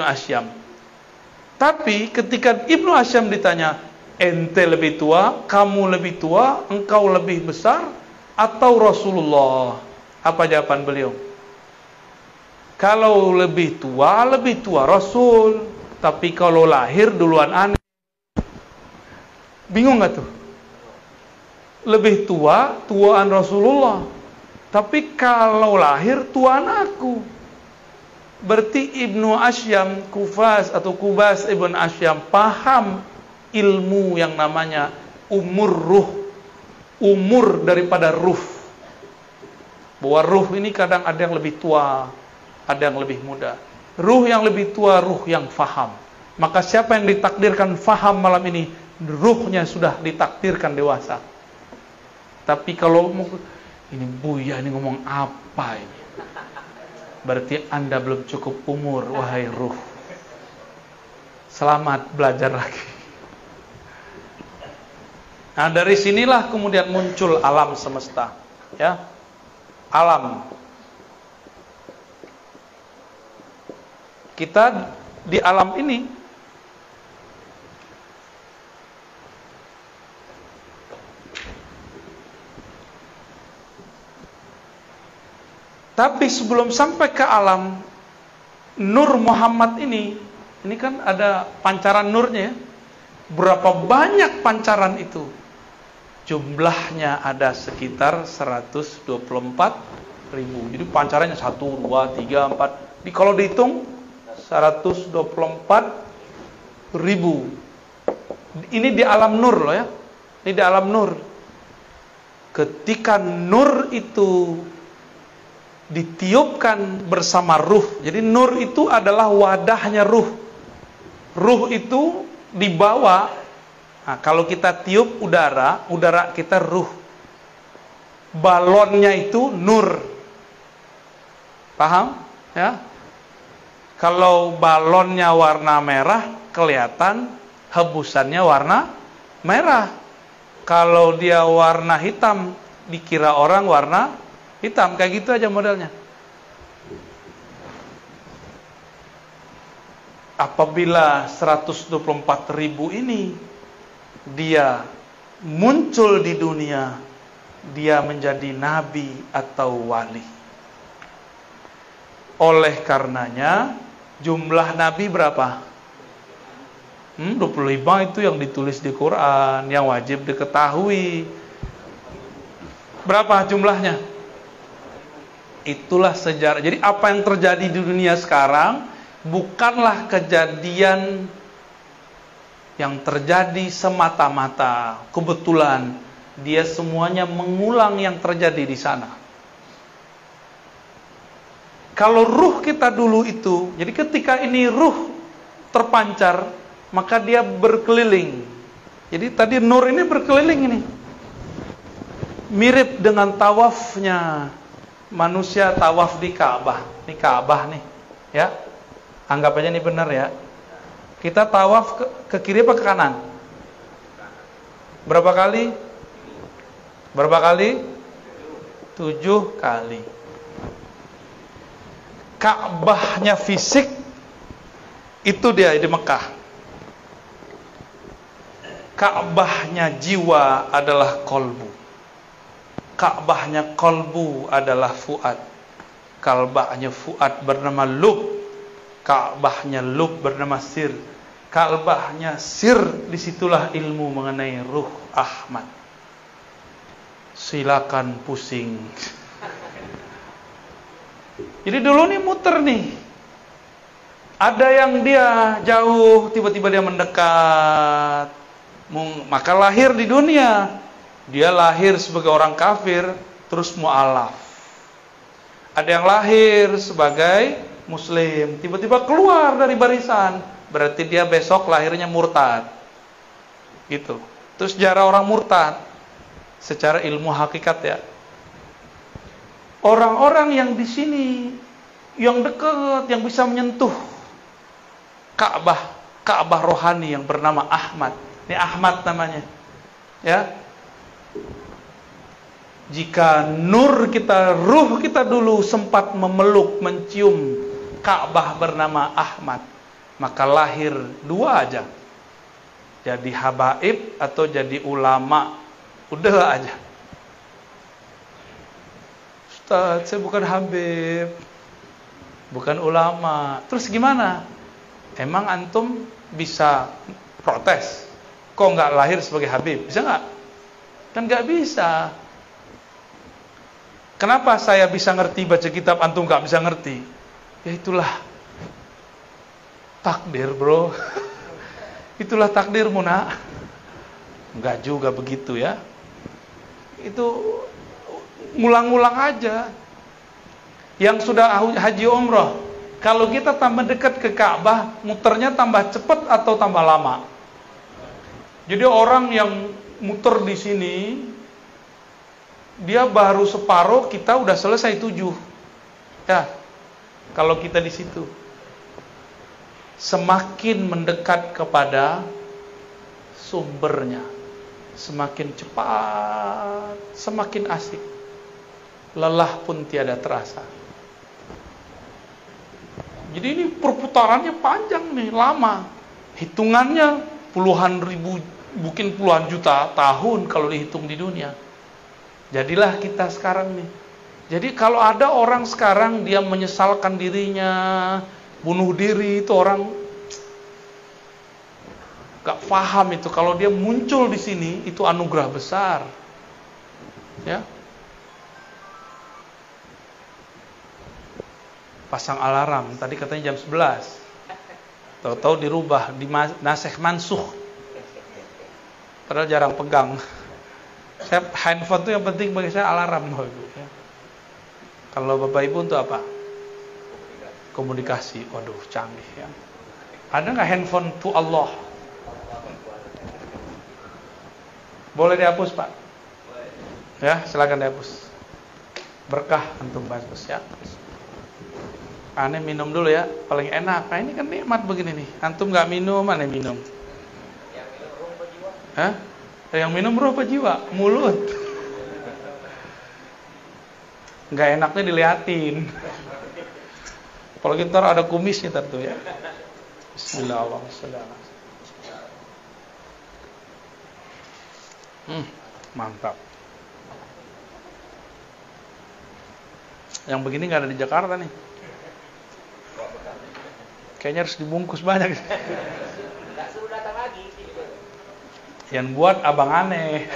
Asyam. Tapi ketika Ibnu Asyam ditanya, ente lebih tua, kamu lebih tua, engkau lebih besar, atau Rasulullah? Apa jawaban beliau? Kalau lebih tua Rasul. Tapi kalau lahir duluan aneh. Bingung gak tuh? Lebih tua, tuaan Rasulullah. Tapi kalau lahir, tuaan aku. Berarti Ibnu Asyam, Kufas atau Kubas Ibn Asyam paham ilmu yang namanya umur ruh. Umur daripada ruh. Bahwa ruh ini kadang ada yang lebih tua, ada yang lebih muda. Ruh yang lebih tua, ruh yang faham. Maka siapa yang ditakdirkan faham malam ini, ruhnya sudah ditakdirkan dewasa. Tapi kalau ini Buya ini ngomong apa ini? Berarti Anda belum cukup umur, wahai ruh. Selamat belajar lagi. Nah, dari sinilah kemudian muncul alam semesta, ya. Alam. Kita di alam ini tapi sebelum sampai ke alam Nur Muhammad ini kan ada pancaran nurnya ya. Berapa banyak pancaran itu? Jumlahnya ada sekitar 124.000. Jadi pancarannya 1, 2, 3, 4. Kalau dihitung 124.000. Ini di alam nur loh ya. Ini di alam nur. Ketika nur itu ditiupkan bersama ruh. Jadi nur itu adalah wadahnya ruh. Ruh itu dibawa. Nah, kalau kita tiup udara, udara kita ruh. Balonnya itu nur. Paham? Ya. Kalau balonnya warna merah, kelihatan hebusannya warna merah. Kalau dia warna hitam, dikira orang warna hitam. Kayak gitu aja modelnya. Apabila 124.000 ini dia muncul di dunia, dia menjadi nabi atau wali. Oleh karenanya jumlah nabi berapa? 25 itu yang ditulis di Quran, yang wajib diketahui. Berapa jumlahnya? Itulah sejarah. Jadi apa yang terjadi di dunia sekarang bukanlah kejadian yang terjadi semata-mata kebetulan. Dia semuanya mengulang yang terjadi di sana. Kalau ruh kita dulu itu, jadi ketika ini ruh terpancar, maka dia berkeliling. Jadi tadi nur ini berkeliling ini. Mirip dengan tawafnya manusia tawaf di Ka'bah. Ini Ka'bah nih, ya. Anggap aja ini benar ya. Kita tawaf ke kiri apa ke kanan? Berapa kali? Berapa kali? 7 kali. Ka'bahnya fisik itu dia di Mekah. Ka'bahnya jiwa adalah kolbu. Ka'bahnya kolbu adalah fuad. Ka'bahnya fuad bernama lub. Ka'bahnya lub bernama sir. Ka'bahnya sir, disitulah ilmu mengenai ruh Ahmad. Silakan pusing. Jadi dulu nih muter nih. Ada yang dia jauh, tiba-tiba dia mendekat. Maka lahir di dunia. Dia lahir sebagai orang kafir, terus mu'alaf. Ada yang lahir sebagai muslim, tiba-tiba keluar dari barisan, berarti dia besok lahirnya murtad. Gitu. Terus sejarah orang murtad secara ilmu hakikat ya. Orang-orang yang di sini yang dekat, yang bisa menyentuh Ka'bah rohani yang bernama Ahmad. Ini Ahmad namanya. Ya. Jika nur kita, ruh kita dulu sempat memeluk, mencium Ka'bah bernama Ahmad, maka lahir 2 aja. Jadi habaib atau jadi ulama. Udah aja. Ustaz, saya bukan habib, bukan ulama. Terus gimana? Emang antum bisa protes? Kok nggak lahir sebagai habib? Bisa nggak? Kan nggak bisa. Kenapa saya bisa ngerti baca kitab, antum nggak bisa ngerti? Ya itulah takdir, bro. Itulah takdirmu, nak. Nggak juga begitu ya. Itu ngulang-ngulang aja. Yang sudah haji umroh, kalau kita tambah dekat ke Ka'bah, muternya tambah cepat atau tambah lama? Jadi orang yang muter di sini, dia baru separuh, kita udah selesai 7. Ya, kalau kita di situ. Semakin mendekat kepada sumbernya, semakin cepat, semakin asik. Lelah pun tiada terasa. Jadi ini perputarannya panjang nih, lama. Hitungannya puluhan ribu, mungkin puluhan juta tahun kalau dihitung di dunia. Jadilah kita sekarang nih. Jadi kalau ada orang sekarang dia menyesalkan dirinya, bunuh diri, itu orang gak paham itu. Kalau dia muncul di sini, itu anugerah besar. Ya. Pasang alarm, tadi katanya jam 11. Tahu-tahu dirubah, nasikh mansuh. Padahal jarang pegang. Saya handphone itu yang penting bagi saya alarm. Kalau Bapak Ibu untuk apa? Komunikasi. Waduh, canggih ya. Ada nggak handphone to Allah? Boleh dihapus, Pak? Ya, silakan dihapus. Berkah antum bagus ya. Aneh minum dulu ya, paling enak. Nah, ini kan nikmat begini nih. Antum nggak minum, aneh minum. Hah? Yang minum ruh apa jiwa? Mulut. Nggak enaknya diliatin. Apalagi ntar ada kumisnya tentu ya. Bismillahirrahmanirrahim. Mantap. Yang begini nggak ada di Jakarta nih. Kayaknya harus dibungkus banyak. Nggak suruh datang lagi. Yang buat abang aneh.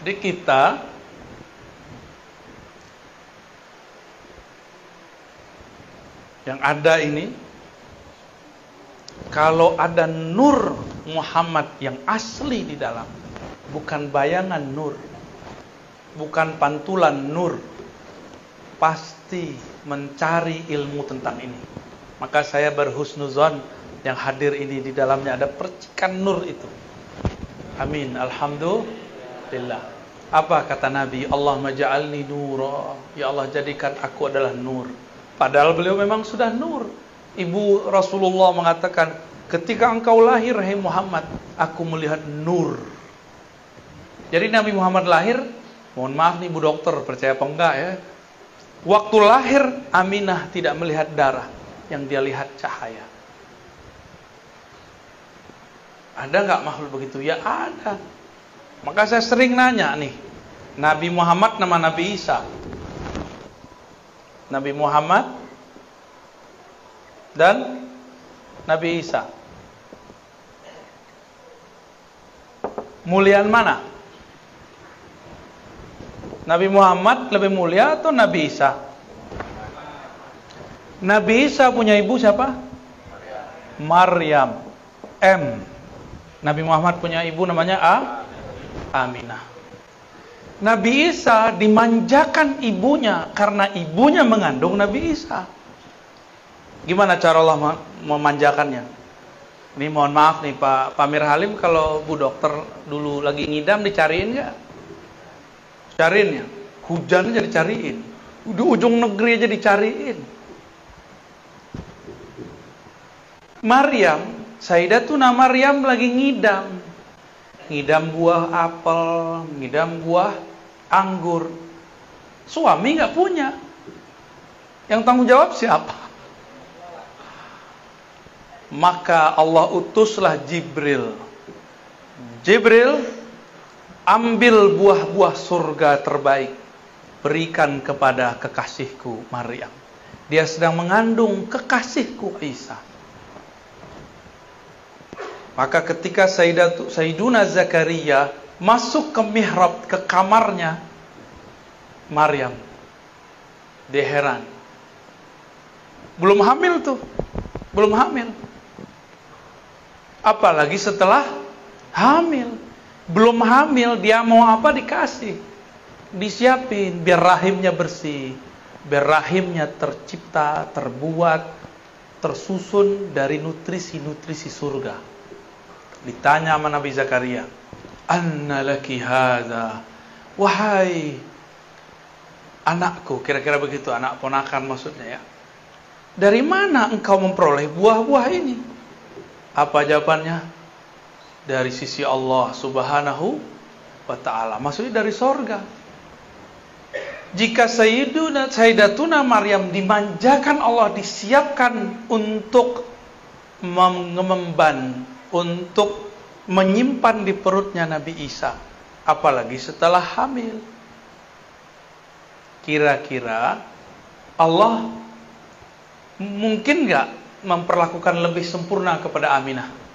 Jadi kita yang ada ini, kalau ada nur Muhammad yang asli di dalam, bukan bayangan nur, bukan pantulan nur, pasti mencari ilmu tentang ini. Maka saya berhusnuzon yang hadir ini di dalamnya ada percikan nur itu. Amin. Alhamdulillah. Apa kata Nabi? Allahumma ja'alni nura. Ya Allah, jadikan aku adalah nur. Padahal beliau memang sudah nur. Ibu Rasulullah mengatakan, ketika engkau lahir, hai Muhammad, aku melihat nur. Jadi Nabi Muhammad lahir, mohon maaf nih Bu Dokter, percaya apa enggak ya? Waktu lahir, Aminah tidak melihat darah, yang dia lihat cahaya. Ada nggak makhluk begitu? Ya ada. Maka saya sering nanya nih, Nabi Muhammad nama Nabi Isa. Nabi Muhammad dan Nabi Isa. Muliaan mana? Nabi Muhammad lebih mulia atau Nabi Isa? Nabi Isa punya ibu siapa? Maryam. M. Nabi Muhammad punya ibu namanya Aminah. Nabi Isa dimanjakan ibunya karena ibunya mengandung Nabi Isa. Gimana cara Allah memanjakannya? Ini mohon maaf nih Pak Pamir Halim, kalau Bu Dokter dulu lagi ngidam dicariin nggak? Cariin ya. Hujan aja dicariin. Di ujung negeri aja dicariin. Maryam, Sayyidatuna Maryam lagi ngidam. Ngidam buah apel, ngidam buah anggur. Suami nggak punya. Yang tanggung jawab siapa? Maka Allah utuslah Jibril. Jibril, ambil buah-buah surga terbaik, berikan kepada kekasihku Maryam. Dia sedang mengandung kekasihku Isa. Maka ketika Sayyiduna Zakaria masuk ke mihrab, ke kamarnya Maryam, dia heran. Belum hamil tuh, belum hamil. Apalagi setelah hamil. Belum hamil, dia mau apa dikasih, disiapin biar rahimnya bersih, biar rahimnya tercipta, terbuat, tersusun dari nutrisi-nutrisi surga. Ditanya sama Nabi Zakaria, anna laki hadza, wahai anakku, kira-kira begitu, anak ponakan maksudnya ya, dari mana engkau memperoleh buah-buah ini? Apa jawabannya? Dari sisi Allah subhanahu wa ta'ala, maksudnya dari sorga. Jika Sayyidatuna Maryam dimanjakan Allah, disiapkan untuk mengemban, untuk menyimpan di perutnya Nabi Isa, apalagi setelah hamil. Kira-kira Allah mungkin nggak memperlakukan lebih sempurna kepada Aminah?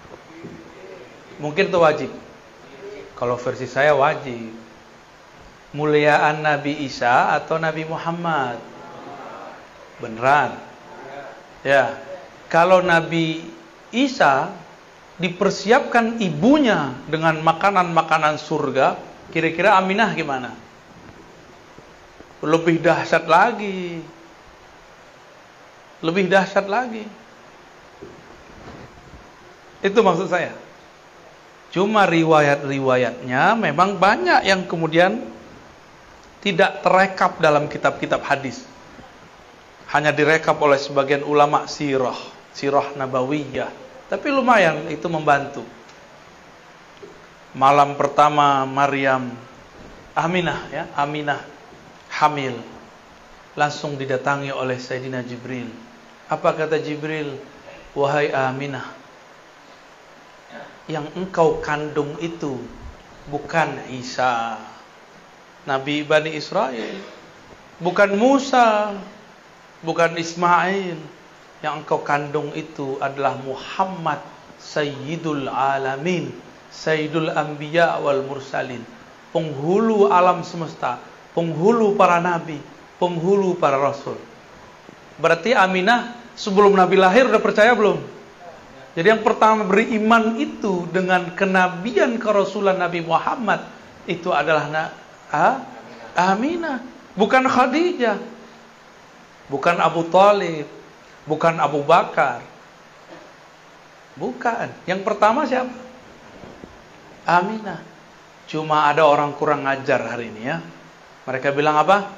Mungkin itu wajib. Kalau versi saya wajib. Muliaan Nabi Isa atau Nabi Muhammad? Beneran? Ya. Kalau Nabi Isa dipersiapkan ibunya dengan makanan-makanan surga, kira-kira Aminah gimana? Lebih dahsyat lagi. Lebih dahsyat lagi. Itu maksud saya. Cuma riwayat-riwayatnya memang banyak yang kemudian tidak terekap dalam kitab-kitab hadis. Hanya direkap oleh sebagian ulama sirah nabawiyah. Tapi lumayan itu membantu. Malam pertama Aminah hamil. Langsung didatangi oleh Sayyidina Jibril. Apa kata Jibril? Wahai Aminah, yang engkau kandung itu bukan Isa, Nabi Bani Israel, bukan Musa, bukan Ismail. Yang engkau kandung itu adalah Muhammad, Sayyidul Alamin, Sayyidul Anbiya wal Mursalin, penghulu alam semesta, penghulu para nabi, penghulu para rasul. Berarti Aminah sebelum Nabi lahir udah percaya belum? Jadi yang pertama beriman itu dengan kenabian kerasulan Nabi Muhammad itu adalah Aminah, bukan Khadijah, bukan Abu Thalib, bukan Abu Bakar. Bukan. Yang pertama siapa? Aminah. Cuma ada orang kurang ajar hari ini ya. Mereka bilang apa?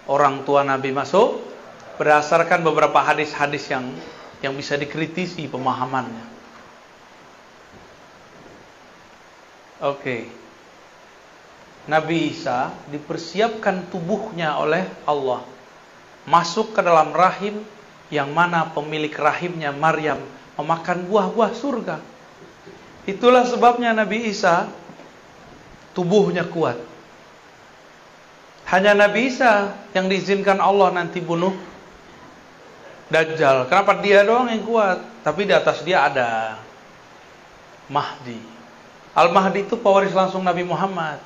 Orang tua Nabi masuk berdasarkan beberapa hadis-hadis yang bisa dikritisi pemahamannya. Oke. Nabi Isa dipersiapkan tubuhnya oleh Allah masuk ke dalam rahim yang mana pemilik rahimnya Maryam memakan buah-buah surga. Itulah sebabnya Nabi Isa tubuhnya kuat. Hanya Nabi Isa yang diizinkan Allah nanti bunuh Dajjal. Kenapa dia doang yang kuat? Tapi di atas dia ada Mahdi. Al-Mahdi itu pewaris langsung Nabi Muhammad.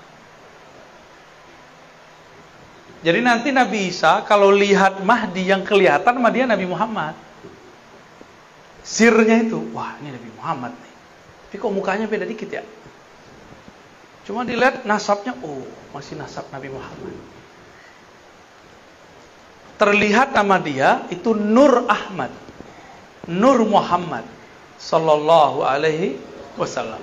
Jadi nanti Nabi Isa kalau lihat Mahdi yang kelihatan sama dia Nabi Muhammad. Sirnya itu, wah ini Nabi Muhammad nih. Tapi kok mukanya beda dikit ya? Cuma dilihat nasabnya, oh masih nasab Nabi Muhammad. Terlihat sama dia itu Nur Ahmad, Nur Muhammad Sallallahu Alaihi Wasallam.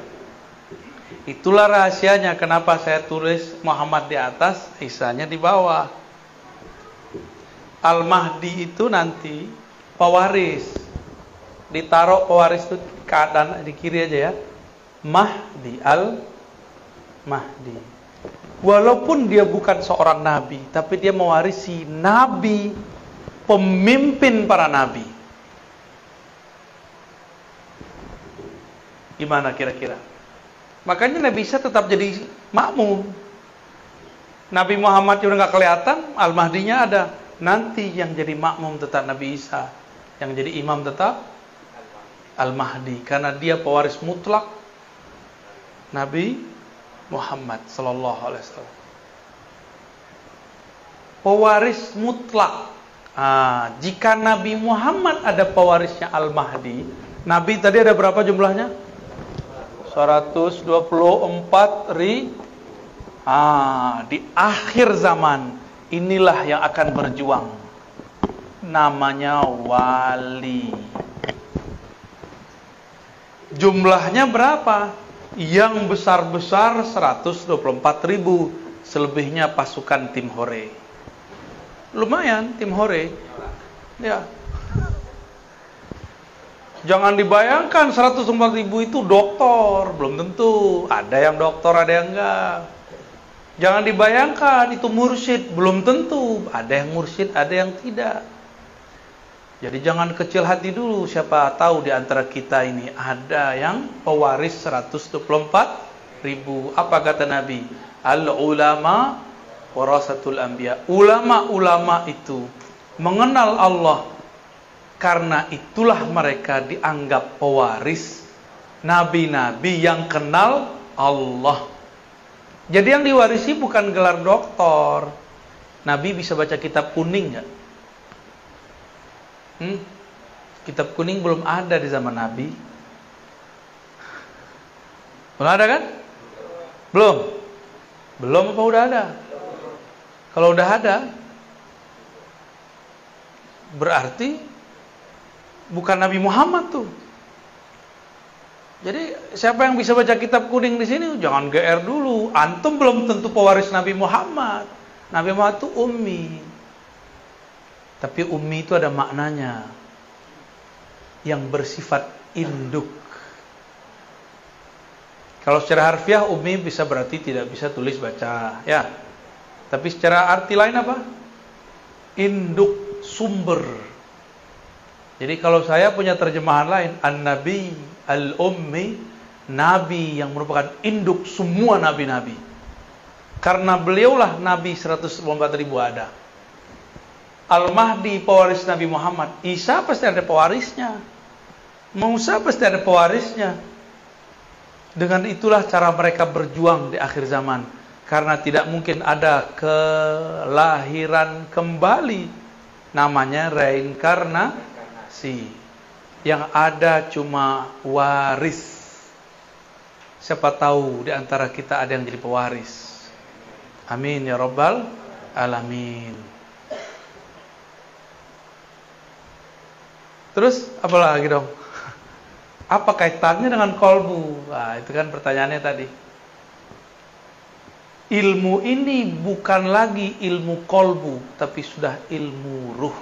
Itulah rahasianya kenapa saya tulis Muhammad di atas, Isanya di bawah. Al-Mahdi itu nanti pewaris. Ditaruh pewaris itu keadaan di kiri aja ya. Mahdi, Al-Mahdi. Walaupun dia bukan seorang nabi, tapi dia mewarisi nabi, pemimpin para nabi. Gimana kira-kira? Makanya Nabi Isa tetap jadi makmum. Nabi Muhammad udah nggak kelihatan, Al-Mahdinya ada. Nanti yang jadi makmum tetap Nabi Isa, yang jadi imam tetap Al-Mahdi, karena dia pewaris mutlak Nabi Muhammad Sallallahu Alaihi Wasallam. Pewaris mutlak. Jika Nabi Muhammad ada pewarisnya Al-Mahdi, Nabi tadi ada berapa jumlahnya? 124 ribu. Di akhir zaman inilah yang akan berjuang. Namanya wali. Jumlahnya berapa? Yang besar-besar 124 ribu. Selebihnya pasukan tim hore. Lumayan tim hore. Ya. Jangan dibayangkan 104 ribu itu doktor, belum tentu. Ada yang doktor, ada yang enggak. Jangan dibayangkan itu mursyid, belum tentu. Ada yang mursyid, ada yang tidak. Jadi jangan kecil hati dulu. Siapa tahu di antara kita ini ada yang pewaris 124 ribu. Apa kata Nabi? Al-ulama warasatul anbiya. Ulama-ulama itu mengenal Allah. Karena itulah mereka dianggap pewaris nabi-nabi yang kenal Allah. Jadi yang diwarisi bukan gelar doktor. Nabi bisa baca kitab kuning nggak? Kitab kuning belum ada di zaman Nabi. Belum ada kan? Belum. Belum apa udah ada? Kalau udah ada, berarti bukan Nabi Muhammad tuh. Jadi siapa yang bisa baca kitab kuning di sini? Jangan GR dulu. Antum belum tentu pewaris Nabi Muhammad. Nabi Muhammad itu ummi. Tapi ummi itu ada maknanya yang bersifat induk. Kalau secara harfiah ummi bisa berarti tidak bisa tulis baca, ya. Tapi secara arti lain apa? Induk, sumber. Jadi kalau saya punya terjemahan lain, An-Nabi Al-Ummi, Nabi yang merupakan induk semua nabi-nabi. Karena beliaulah Nabi 124.000 ada. Al-Mahdi pewaris Nabi Muhammad. Isa pasti ada pewarisnya. Musa pasti ada pewarisnya. Dengan itulah cara mereka berjuang di akhir zaman. Karena tidak mungkin ada kelahiran kembali. Namanya reinkarnasi. Yang ada cuma waris. Siapa tahu di antara kita ada yang jadi pewaris. Amin ya rabbal alamin. Terus apa lagi dong? Apa kaitannya dengan kolbu? Nah, itu kan pertanyaannya tadi. Ilmu ini bukan lagi ilmu kolbu, tapi sudah ilmu ruh.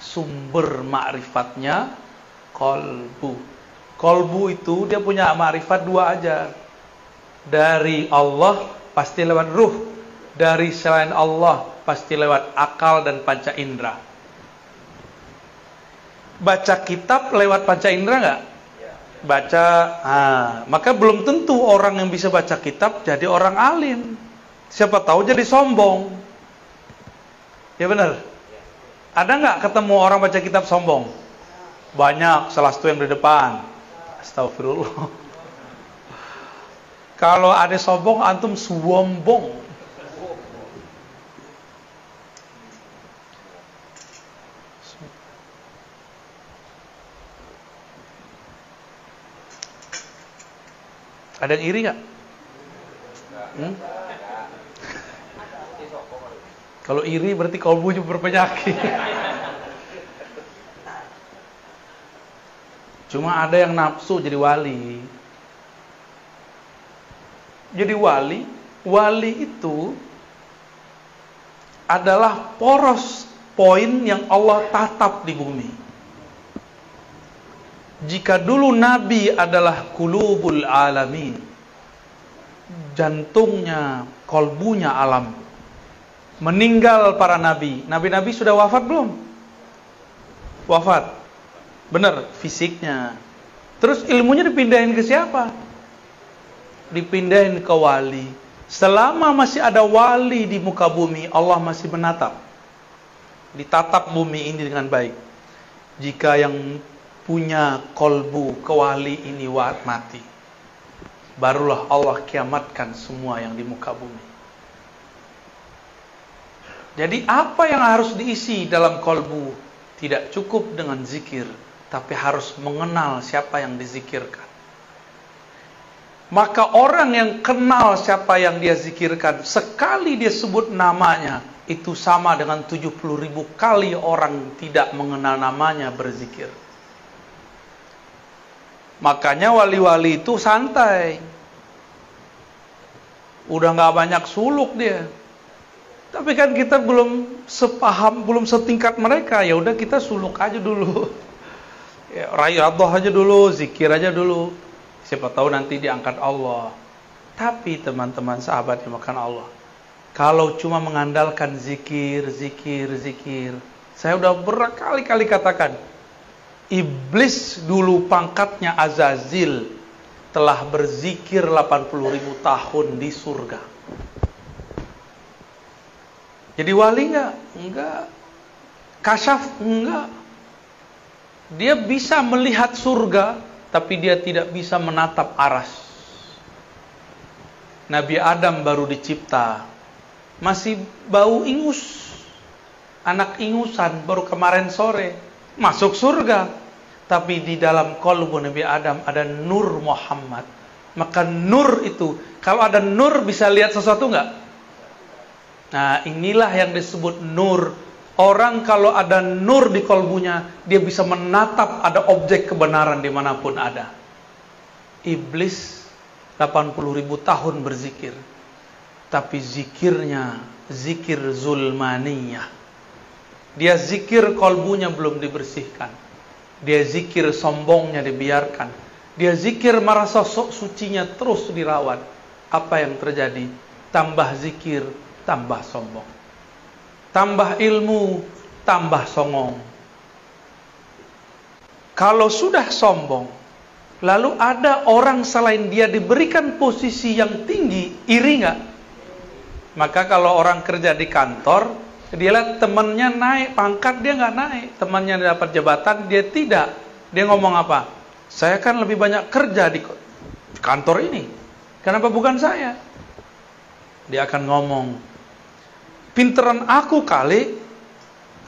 Sumber ma'rifatnya kolbu. Kolbu itu dia punya ma'rifat dua aja. Dari Allah pasti lewat ruh. Dari selain Allah pasti lewat akal dan panca indera. Baca kitab lewat panca indera enggak? Baca, maka belum tentu orang yang bisa baca kitab jadi orang alim. Siapa tahu jadi sombong. Ya benar. Ada nggak ketemu orang baca kitab sombong? Banyak, salah satu yang di depan. Astagfirullah. Kalau ada sombong, antum sombong. Ada yang iri nggak? Kalau iri berarti kalbunya berpenyakit. Cuma ada yang nafsu jadi wali. Jadi wali itu adalah poros poin yang Allah tatap di bumi. Jika dulu Nabi adalah qulubul alamin, jantungnya, kolbunya alam, meninggal para nabi. Nabi-nabi sudah wafat belum? Wafat. Benar, fisiknya. Terus ilmunya dipindahin ke siapa? Dipindahin ke wali. Selama masih ada wali di muka bumi, Allah masih menatap. Ditatap bumi ini dengan baik. Jika yang punya kolbu kewali ini mati, barulah Allah kiamatkan semua yang di muka bumi. Jadi apa yang harus diisi dalam kolbu? Tidak cukup dengan zikir, tapi harus mengenal siapa yang dizikirkan. Maka orang yang kenal siapa yang dia zikirkan, sekali dia sebut namanya, itu sama dengan 70.000 kali orang tidak mengenal namanya berzikir. Makanya wali-wali itu santai. Udah gak banyak suluk dia. Tapi kan kita belum sepaham, belum setingkat mereka. Ya udah kita suluk aja dulu. Ya, riyadhah aja dulu, zikir aja dulu. Siapa tahu nanti diangkat Allah. Tapi teman-teman sahabat yang makan Allah, kalau cuma mengandalkan zikir, saya udah berkali-kali katakan, Iblis dulu pangkatnya Azazil telah berzikir 80.000 tahun di surga. Jadi wali enggak? Enggak. Kasyaf? Enggak. Dia bisa melihat surga, tapi dia tidak bisa menatap aras. Nabi Adam baru dicipta, masih bau ingus, anak ingusan, baru kemarin sore masuk surga. Tapi di dalam qalbu Nabi Adam ada nur Muhammad. Maka nur itu, kalau ada nur bisa lihat sesuatu nggak? Nah, inilah yang disebut nur. Orang kalau ada nur di kolbunya, dia bisa menatap ada objek kebenaran dimanapun ada. Iblis 80.000 tahun berzikir, tapi zikirnya zikir zulmaniyah. Dia zikir kolbunya belum dibersihkan. Dia zikir sombongnya dibiarkan. Dia zikir merasa sok sucinya terus dirawat. Apa yang terjadi? Tambah zikir, tambah sombong. Tambah ilmu, tambah songong. Kalau sudah sombong, lalu ada orang selain dia diberikan posisi yang tinggi, iri nggak? Maka kalau orang kerja di kantor, dia lihat temannya naik pangkat, dia nggak naik. Temannya dapat jabatan, dia tidak. Dia ngomong apa? Saya kan lebih banyak kerja di kantor ini. Kenapa bukan saya? Dia akan ngomong, pinteran aku kali,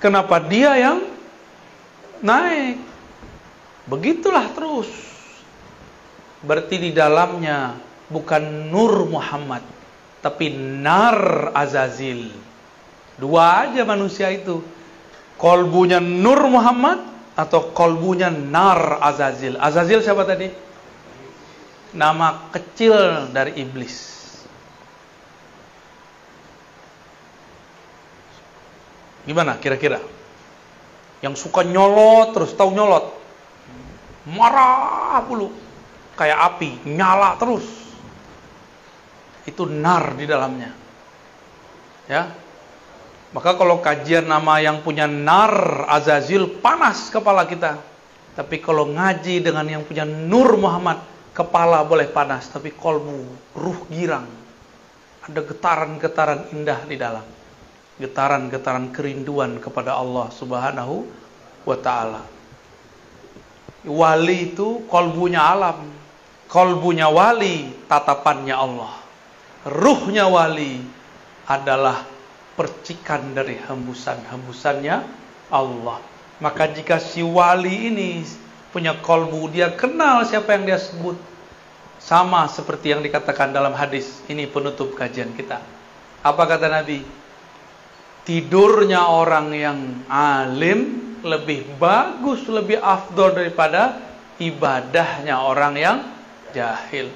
kenapa dia yang naik? Begitulah terus. Berarti di dalamnya bukan nur Muhammad, tapi nar Azazil. Dua aja manusia itu. Kolbunya nur Muhammad atau kolbunya nar Azazil. Azazil siapa tadi? Nama kecil dari iblis. Gimana kira-kira? Yang suka nyolot terus, tahu nyolot? Marah dulu. Kayak api, nyala terus. Itu nar di dalamnya. Ya. Maka kalau kajian nama yang punya nar Azazil, panas kepala kita. Tapi kalau ngaji dengan yang punya nur Muhammad, kepala boleh panas, tapi kolbu, ruh girang. Ada getaran-getaran indah di dalam. Getaran-getaran kerinduan kepada Allah Subhanahu wa ta'ala. Wali itu kolbunya alam. Kolbunya wali, tatapannya Allah. Ruhnya wali adalah percikan dari hembusan-hembusannya Allah. Maka jika si wali ini punya kolbu, dia kenal siapa yang dia sebut. Sama seperti yang dikatakan dalam hadis. Ini penutup kajian kita. Apa kata Nabi? Tidurnya orang yang alim lebih bagus, lebih afdol daripada ibadahnya orang yang jahil.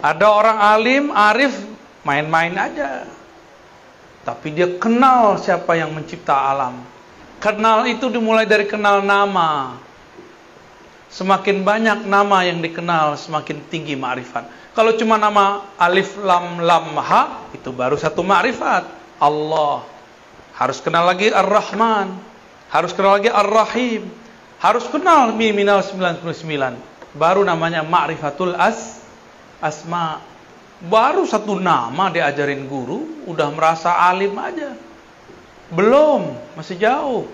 Ada orang alim, arif, main-main aja. Tapi dia kenal siapa yang mencipta alam. Kenal itu dimulai dari kenal nama. Semakin banyak nama yang dikenal, semakin tinggi ma'rifat. Kalau cuma nama alif, lam, lam, ha, itu baru satu ma'rifat. Allah. Harus kenal lagi Ar-Rahman. Harus kenal lagi Ar-Rahim. Harus kenal Minal 99. Baru namanya ma'rifatul asma. Baru satu nama diajarin guru, udah merasa alim aja. Belum, masih jauh.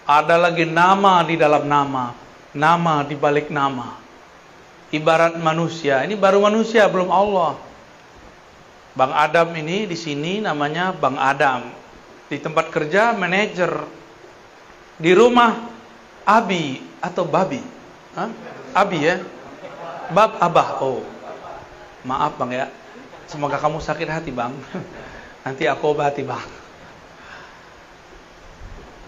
Ada lagi nama di dalam nama, nama di balik nama. Ibarat manusia, ini baru manusia, belum Allah. Bang Adam ini di sini namanya Bang Adam. Di tempat kerja manajer. Di rumah Abi atau Babi. Hah? Abi ya? Bab Abah. Oh. Maaf Bang ya. Semoga kamu sakit hati Bang. Nanti aku obati Bang.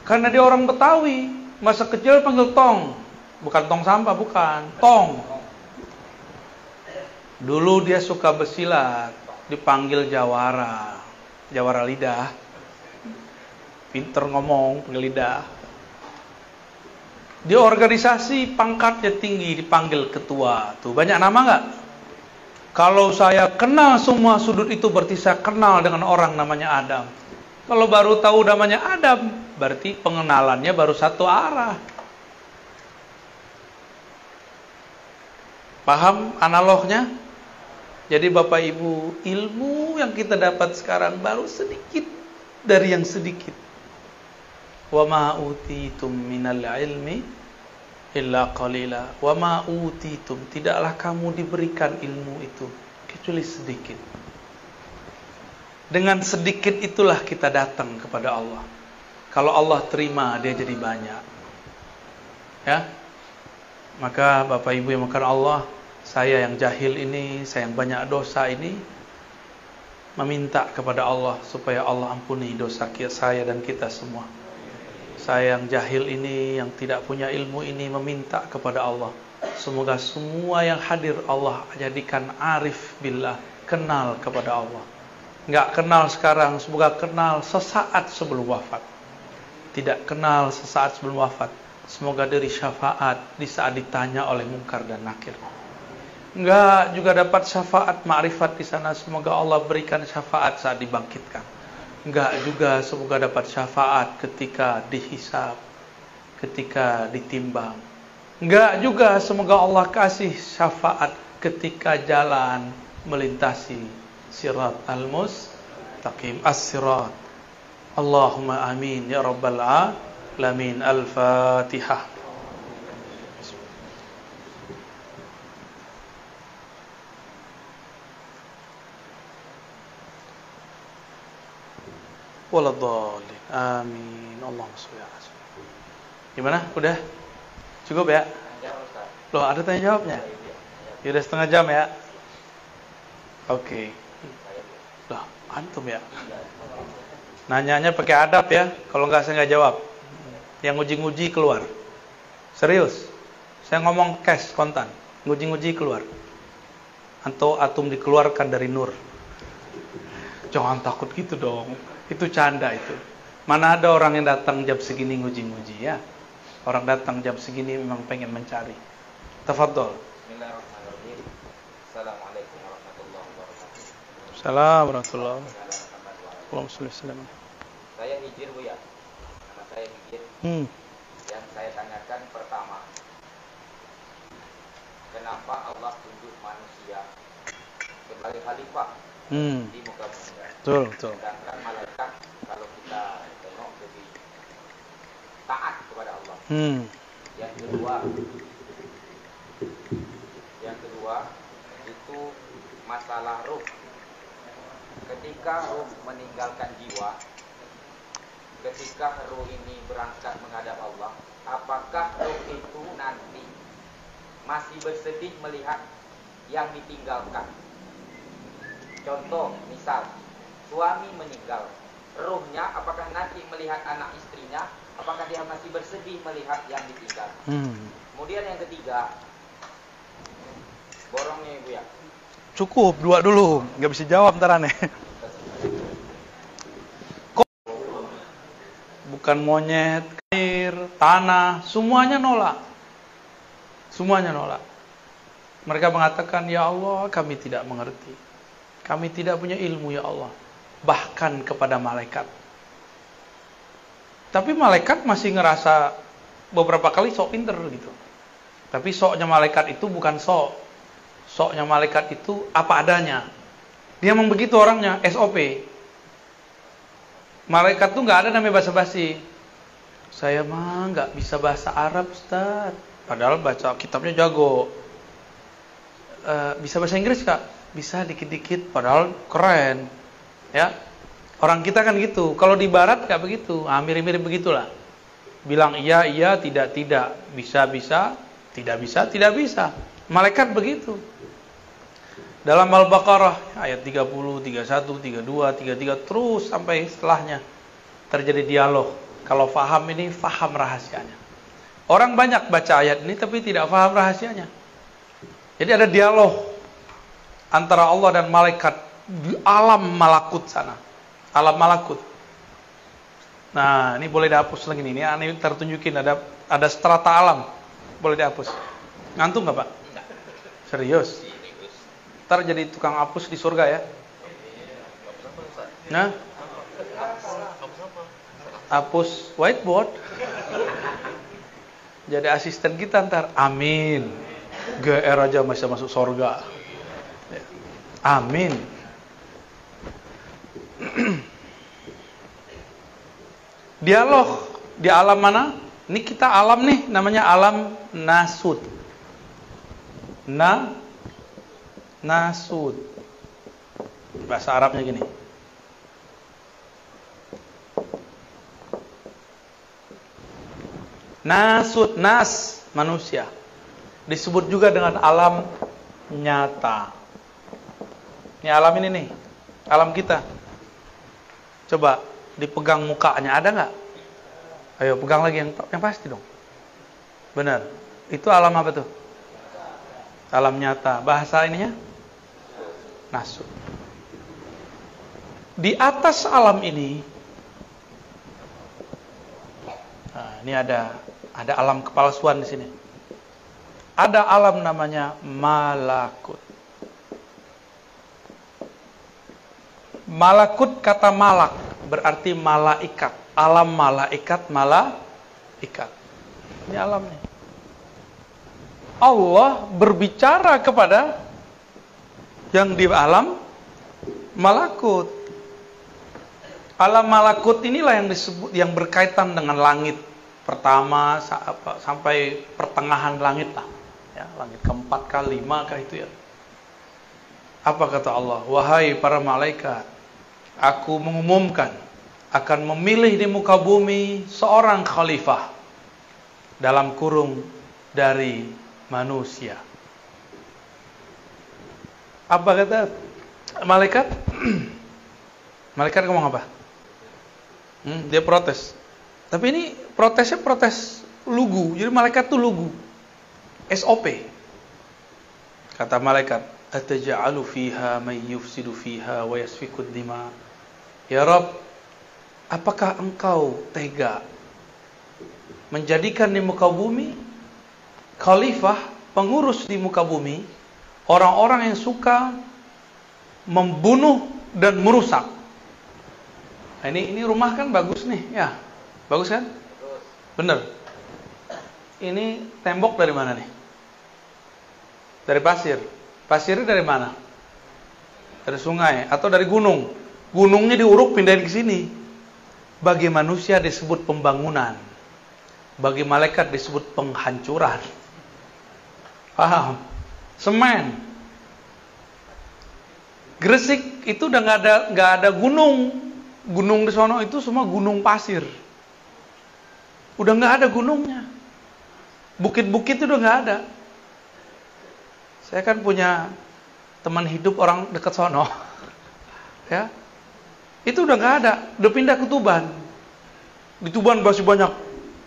Karena dia orang Betawi. Masa kecil panggil Tong. Bukan tong sampah, bukan. Tong. Dulu dia suka bersilat. Dipanggil Jawara. Jawara lidah. Pinter ngomong, panggil lidah. Di organisasi pangkatnya tinggi, dipanggil ketua. Tuh banyak nama nggak? Kalau saya kenal semua sudut itu, berarti saya kenal dengan orang namanya Adam. Kalau baru tahu namanya Adam, berarti pengenalannya baru satu arah. Paham analognya? Jadi Bapak Ibu, ilmu yang kita dapat sekarang baru sedikit dari yang sedikit. Wa ma utitum minal ilmi illa qalila. Wa ma utitum, tidaklah kamu diberikan ilmu itu kecuali sedikit. Dengan sedikit itulah kita datang kepada Allah. Kalau Allah terima, dia jadi banyak. Ya. Maka Bapak Ibu yang makan Allah, Saya yang jahil ini, saya yang banyak dosa ini, meminta kepada Allah supaya Allah ampuni dosa saya dan kita semua. Saya yang jahil ini, yang tidak punya ilmu ini, meminta kepada Allah, semoga semua yang hadir Allah jadikan arif billah, kenal kepada Allah. Enggak kenal sekarang, semoga kenal sesaat sebelum wafat. Tidak kenal sesaat sebelum wafat, semoga diberi syafaat di saat ditanya oleh Munkar dan Nakir. Enggak juga dapat syafaat ma'rifat di sana, semoga Allah berikan syafaat saat dibangkitkan. Enggak juga semoga dapat syafaat ketika dihisab, ketika ditimbang. Enggak juga semoga Allah kasih syafaat ketika jalan melintasi sirat al-mustaqim, as-sirat. Allahumma amin ya rabbal alamin. Al-Fatihah. Waladhdallin. Amin. Allahumma sholli ala sayyidina. Gimana? Udah? Cukup ya? Loh, ada tanya jawabnya? Ya udah setengah jam ya? Oke. Loh, antum ya? Nanyanya pakai adab ya. Kalau enggak saya enggak jawab. Yang nguji-nguji keluar. Serius. Saya ngomong cash kontan. Nguji-nguji keluar. Atau atum dikeluarkan dari nur. Jangan takut gitu dong. Itu canda itu. Mana ada orang yang datang jam segini nguji-nguji ya. Orang datang jam segini memang pengen mencari. Tafadhol. Bismillahirrahmanirrahim. Assalamualaikum warahmatullahi wabarakatuh. Assalamualaikum warahmatullahi wabarakatuh. Allahumma sholli wasallam. Saya Hijir Bu ya. Nama saya Hijir. Yang saya tanyakan pertama, kenapa Allah tunjuk manusia sebagai khalifah di muka bumi? Betul. Sedangkan malaikat kalau kita tengok lebih taat kepada Allah. Yang kedua itu masalah ruh. Ketika ruh meninggalkan jiwa, ketika ruh ini berangkat menghadap Allah, apakah ruh itu nanti masih bersedih melihat yang ditinggalkan? Contoh, misal suami meninggal, ruhnya apakah nanti melihat anak istrinya, apakah dia masih bersedih melihat yang ditinggal? Kemudian yang ketiga, borongnya Ibu ya. Cukup, dua dulu. Nggak bisa jawab ntar aneh. Bukan monyet, air, tanah, semuanya nolak. Semuanya nolak. Mereka mengatakan, ya Allah, kami tidak mengerti. Kami tidak punya ilmu, ya Allah. Bahkan kepada malaikat. Tapi malaikat masih ngerasa beberapa kali sok pinter gitu. Tapi soknya malaikat itu bukan sok. Soknya malaikat itu apa adanya. Dia memang begitu orangnya, SOP. Malaikat tuh nggak ada namanya basa-basi. Saya mah nggak bisa bahasa Arab, Ustaz. Padahal baca kitabnya jago. Bisa bahasa Inggris Kak? Bisa dikit-dikit, padahal keren. Ya, orang kita kan gitu. Kalau di Barat nggak begitu. Mirip-mirip begitulah. Bilang iya, tidak, bisa, tidak bisa. Malaikat begitu. Dalam Al-Baqarah ayat 30, 31, 32, 33 terus sampai setelahnya terjadi dialog. Kalau faham ini, faham rahasianya. Orang banyak baca ayat ini tapi tidak faham rahasianya. Jadi ada dialog antara Allah dan malaikat di alam malakut sana. Alam malakut. Nah, ini boleh dihapus lagi nih. Ini tertunjukin ada strata alam. Boleh dihapus. Ngantuk nggak Pak? Serius? Ntar jadi tukang hapus di surga ya. Nah, hapus whiteboard. Jadi asisten kita ntar. Amin. GR aja masih masuk surga. Amin. Dialog di alam mana? Ini kita alam nih, namanya alam nasud. Nasud. Bahasa Arabnya gini. Nasud, nas, manusia. Disebut juga dengan alam nyata. Ini alam ini nih, alam kita. Coba dipegang mukanya, ada nggak? Ayo pegang lagi yang pasti dong. Benar. Itu alam apa tuh? Alam nyata. Bahasa ininya? Nasu. Di atas alam ini, nah, ini ada alam kepalsuan di sini. Ada alam namanya malakut. Malakut kata malak berarti malaikat. Alam malaikat, malaikat. Ini alamnya. Allah berbicara kepada yang di alam malakut. Alam malakut inilah yang disebut, yang berkaitan dengan langit pertama sampai pertengahan langit lah. Ya, langit keempat kah, lima kah itu ya. Apa kata Allah? Wahai para malaikat, aku mengumumkan akan memilih di muka bumi seorang khalifah dalam kurung dari manusia. Apa kata malaikat? Malaikat ngomong apa? Dia protes. Tapi ini protesnya protes lugu. Jadi malaikat tuh lugu. SOP. Kata malaikat, ataj'alu fiha may yufsidu fiha wa yasfikud dima. Ya Rabb, apakah engkau tega menjadikan di muka bumi khalifah, pengurus di muka bumi, orang-orang yang suka membunuh dan merusak? Nah, ini rumah kan bagus nih, ya. Bagus kan? Bener. Ini tembok dari mana nih? Dari pasir. Pasirnya dari mana? Dari sungai atau dari gunung? Gunungnya diuruk pindahin ke sini. Bagi manusia disebut pembangunan. Bagi malaikat disebut penghancuran. Paham? Semen. Gresik itu udah nggak ada gunung. Gunung di sono itu semua gunung pasir. Udah nggak ada gunungnya. Bukit-bukit itu udah nggak ada. Saya kan punya teman hidup orang dekat sono. Ya. Itu udah nggak ada. Udah pindah ke Tuban. Di Tuban masih banyak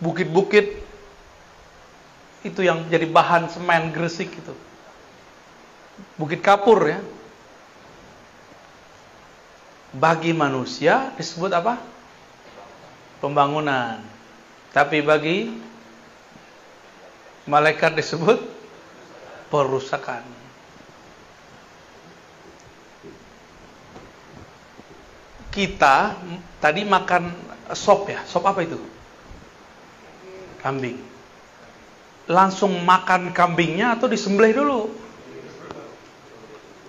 bukit-bukit. Itu yang jadi bahan semen Gresik itu. Bukit kapur ya. Bagi manusia disebut apa? Pembangunan. Tapi bagi malaikat disebut perusakan. Kita tadi makan sop ya. Sop apa itu? Kambing. Langsung makan kambingnya atau disembelih dulu?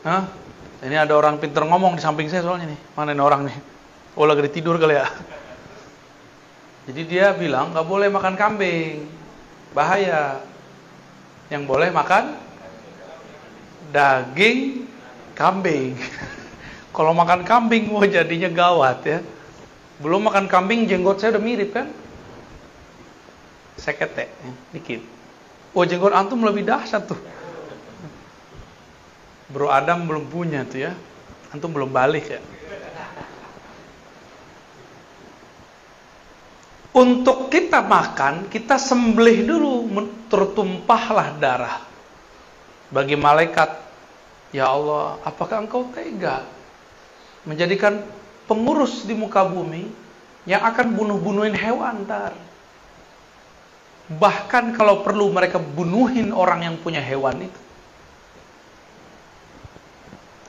Hah? Ini ada orang pintar ngomong di samping saya soalnya nih. Mana ini orang nih? Oh lagi tidur kali ya. Jadi dia bilang nggak boleh makan kambing, bahaya. Yang boleh makan daging kambing. Kalau makan kambing, wah jadinya gawat ya. Belum makan kambing, jenggot saya udah mirip kan? Sekete, dikit. Oh jenggot antum lebih dahsyat tuh. Bro Adam belum punya tuh ya. Antum belum balik ya. Untuk kita makan, kita sembelih dulu, tertumpahlah darah. Bagi malaikat, ya Allah, apakah engkau tega menjadikan pengurus di muka bumi yang akan bunuh-bunuhin hewan ntar? Bahkan kalau perlu mereka bunuhin orang yang punya hewan itu.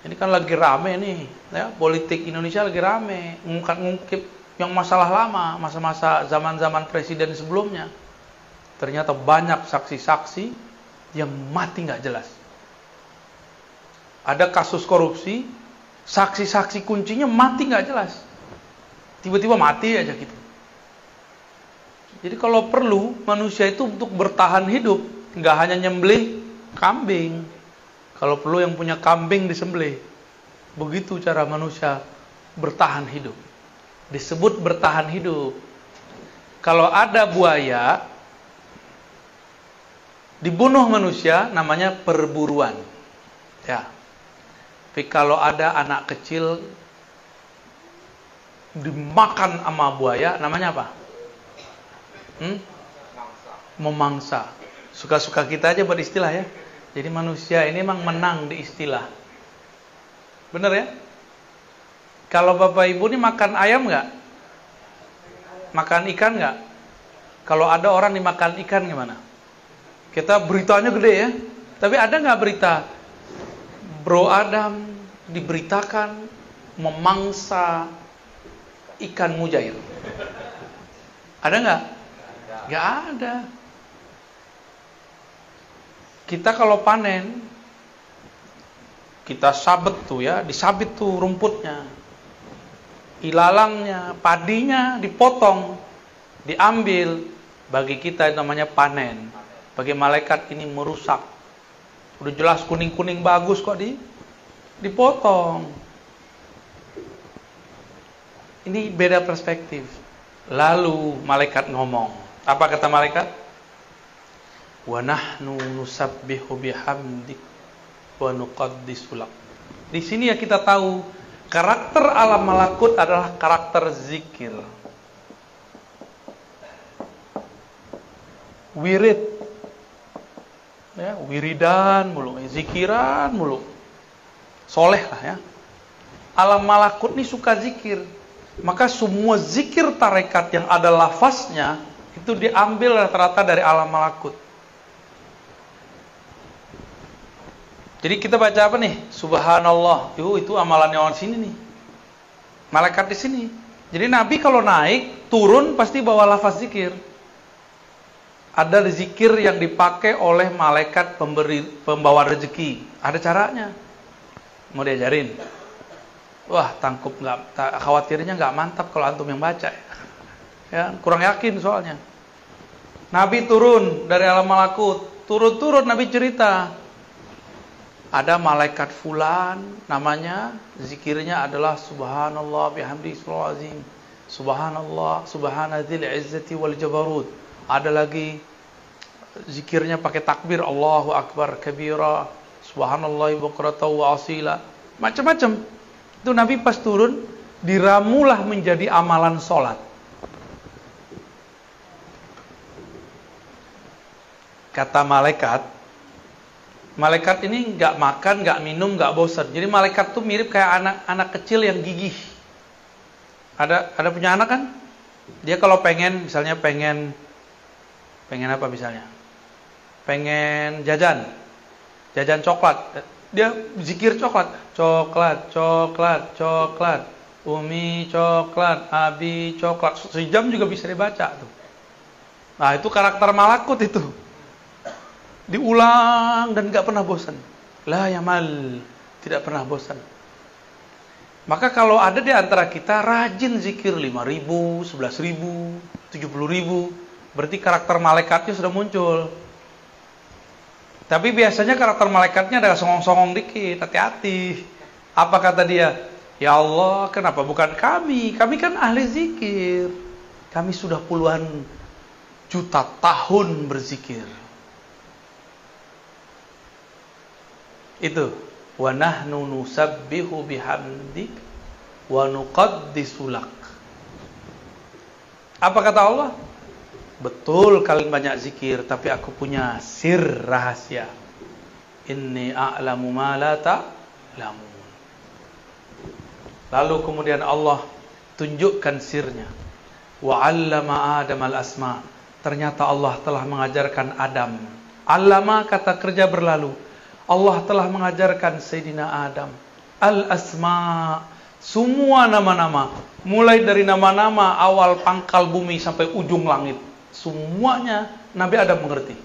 Ini kan lagi rame nih, ya, politik Indonesia lagi rame, ngungkip yang masalah lama, masa-masa zaman-zaman presiden sebelumnya. Ternyata banyak saksi-saksi yang mati nggak jelas. Ada kasus korupsi, saksi-saksi kuncinya mati nggak jelas. Tiba-tiba mati aja gitu. Jadi kalau perlu, manusia itu untuk bertahan hidup, nggak hanya nyembelih kambing. Kalau perlu yang punya kambing disembelih. Begitu cara manusia bertahan hidup. Disebut bertahan hidup. Kalau ada buaya dibunuh manusia, namanya perburuan. Ya. Tapi kalau ada anak kecil dimakan sama buaya, namanya apa? Memangsa. Suka-suka kita aja beristilah ya. Jadi manusia ini memang menang di istilah. Bener ya? Kalau Bapak Ibu ini makan ayam nggak? Makan ikan nggak? Kalau ada orang dimakan ikan gimana? Kita beritanya gede ya. Tapi ada nggak berita Bro Adam diberitakan memangsa ikan mujair? Ada nggak? Nggak ada. Kita kalau panen, kita sabet tuh ya, disabit tuh rumputnya, ilalangnya, padinya dipotong, diambil. Bagi kita namanya panen. Bagi malaikat ini merusak. Udah jelas kuning-kuning bagus kok dipotong. Ini beda perspektif. Lalu malaikat ngomong. Apa kata malaikat? Wa nahnu nusabbihu bihamdik wa nuqaddisu lak. Di sini ya kita tahu karakter alam malakut adalah karakter zikir. Wirid. Ya, wiridan mulu, zikiran mulu. Soleh lah ya. Alam malakut ini suka zikir. Maka semua zikir tarekat yang ada lafaznya itu diambil rata-rata dari alam malakut. Jadi kita baca apa nih? Subhanallah. Itu amalannya orang sini nih. Malaikat di sini. Jadi Nabi kalau naik, turun pasti bawa lafaz zikir. Ada zikir yang dipakai oleh malaikat pembawa rezeki. Ada caranya. Mau diajarin. Wah, tangkup khawatirnya nggak mantap kalau antum yang baca. Ya, kurang yakin soalnya. Nabi turun dari alam malakut. Turun-turun Nabi cerita. Ada malaikat fulan, namanya zikirnya adalah subhanallah bihamdi azim. Subhanallah, subhanadzil izzati wal jabarut. Ada lagi zikirnya pakai takbir Allahu akbar kabira, subhanallahi bukratan wa asila. Macam-macam. Itu Nabi pas turun diramulah menjadi amalan salat. Kata malaikat ini nggak makan, nggak minum, nggak bosan. Jadi malaikat tuh mirip kayak anak kecil yang gigih. Ada punya anak kan? Dia kalau pengen, misalnya pengen apa misalnya? Pengen jajan coklat. Dia zikir coklat. Umi coklat, Abi coklat. Sejam juga bisa dibaca tuh. Nah itu karakter malakut itu. Diulang dan gak pernah bosan. La yamal, tidak pernah bosan. Maka kalau ada di antara kita rajin zikir 5.000, 11.000, 70.000, berarti karakter malaikatnya sudah muncul. Tapi biasanya karakter malaikatnya ada songong-songong dikit, hati-hati. Apa kata dia? Ya Allah, kenapa bukan kami? Kami kan ahli zikir. Kami sudah puluhan juta tahun berzikir. Itu wa nahnu nusabbihu bihamdik wa nuqaddisu lak. Apa kata Allah? Betul kalian banyak zikir, tapi aku punya sir rahasia. Inni a'lamu ma la ta'lamun. Lalu kemudian Allah tunjukkan sirnya. Wa 'allama Adam al-asma. Ternyata Allah telah mengajarkan Adam. 'Allama kata kerja berlalu. Allah telah mengajarkan Sayyidina Adam al-asma, semua nama-nama, mulai dari nama-nama awal pangkal bumi sampai ujung langit, semuanya Nabi Adam mengerti.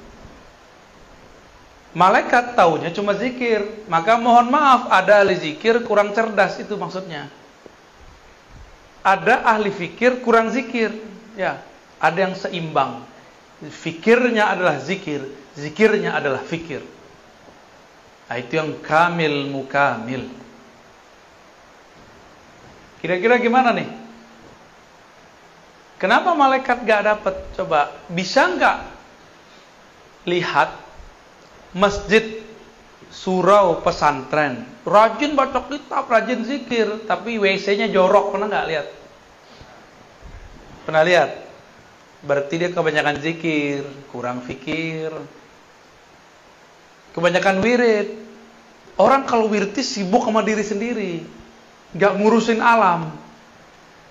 Malaikat taunya cuma zikir, maka mohon maaf ada ahli zikir kurang cerdas, itu maksudnya. Ada ahli fikir kurang zikir, ya. Ada yang seimbang. Fikirnya adalah zikir, zikirnya adalah fikir. Nah, itu yang kamil mukamil. Kira-kira gimana nih? Kenapa malaikat gak dapat? Coba, bisa gak lihat masjid surau pesantren, rajin baca kitab, rajin zikir, tapi WC-nya jorok, pernah nggak lihat? Pernah lihat? Berarti dia kebanyakan zikir, kurang fikir, kebanyakan wirid. Orang kalau wirid sibuk sama diri sendiri, nggak ngurusin alam.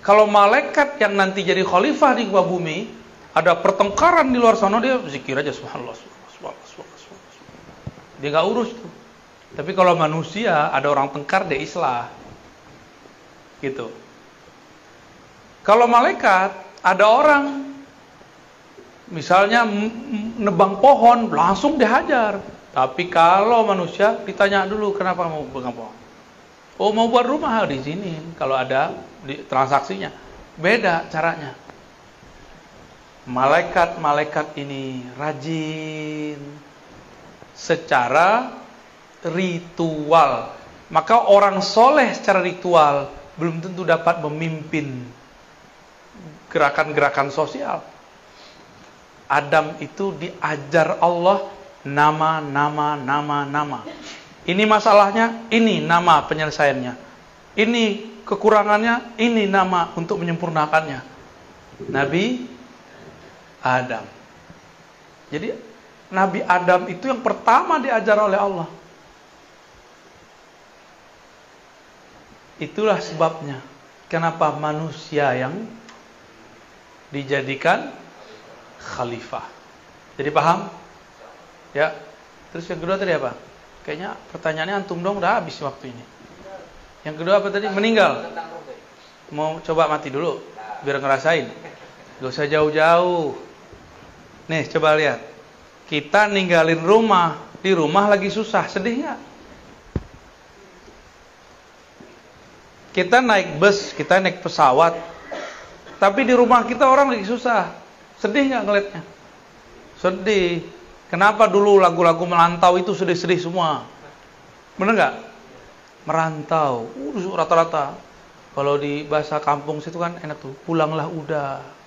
Kalau malaikat yang nanti jadi khalifah di muka bumi, ada pertengkaran di luar sana, dia zikir aja subhanallah, subhanallah, subhanallah. Dia nggak urus tuh. Tapi kalau manusia ada orang tengkar, dia islah. Gitu. Kalau malaikat ada orang misalnya nebang pohon, langsung dihajar. Tapi kalau manusia ditanya dulu kenapa mau nebang pohon. Oh, mau buat rumah di sini. Kalau ada di transaksinya, beda caranya. Malaikat-malaikat ini rajin secara ritual. Maka orang soleh secara ritual belum tentu dapat memimpin gerakan-gerakan sosial. Adam itu diajar Allah nama. Ini masalahnya, ini nama penyelesaiannya. Ini kekurangannya, ini nama untuk menyempurnakannya. Nabi Adam. Jadi Nabi Adam itu yang pertama diajar oleh Allah. Itulah sebabnya kenapa manusia yang dijadikan khalifah. Jadi paham? Ya. Terus yang kedua tadi apa? Kayaknya pertanyaannya antum dong, udah habis waktu ini. Yang kedua apa tadi? Meninggal. Mau coba mati dulu biar ngerasain. Gak usah jauh-jauh. Nih coba lihat. Kita ninggalin rumah, di rumah lagi susah, sedih gak? Kita naik bus, kita naik pesawat, tapi di rumah kita orang lagi susah, sedih gak ngeliatnya? Sedih. Kenapa dulu lagu-lagu melantau itu sedih-sedih semua? Bener gak? Merantau, rata-rata. Kalau di bahasa kampung situ kan enak tuh, pulanglah udah.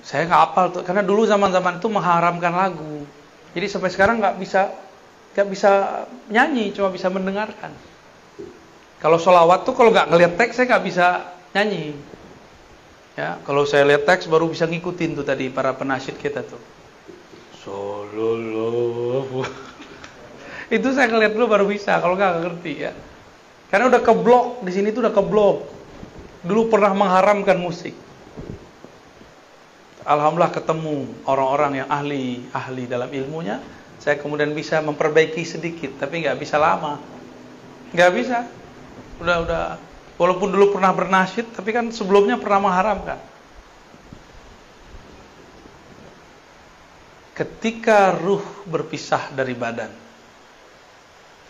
Saya nggak hafal tuh, karena dulu zaman-zaman itu mengharamkan lagu. Jadi sampai sekarang nggak bisa nyanyi, cuma bisa mendengarkan. Kalau sholawat tuh kalau nggak ngeliat teks saya nggak bisa nyanyi. Ya, kalau saya lihat teks baru bisa ngikutin tuh tadi para penasyid kita tuh. Sallallahu. Itu saya ngeliat dulu baru bisa, kalau nggak ngerti ya. Karena udah keblok di sini tuh udah keblok. Dulu pernah mengharamkan musik. Alhamdulillah ketemu orang-orang yang ahli dalam ilmunya. Saya kemudian bisa memperbaiki sedikit, tapi nggak bisa lama. Nggak bisa. Udah. Walaupun dulu pernah bernasyid, tapi kan sebelumnya pernah mengharamkan. Ketika ruh berpisah dari badan,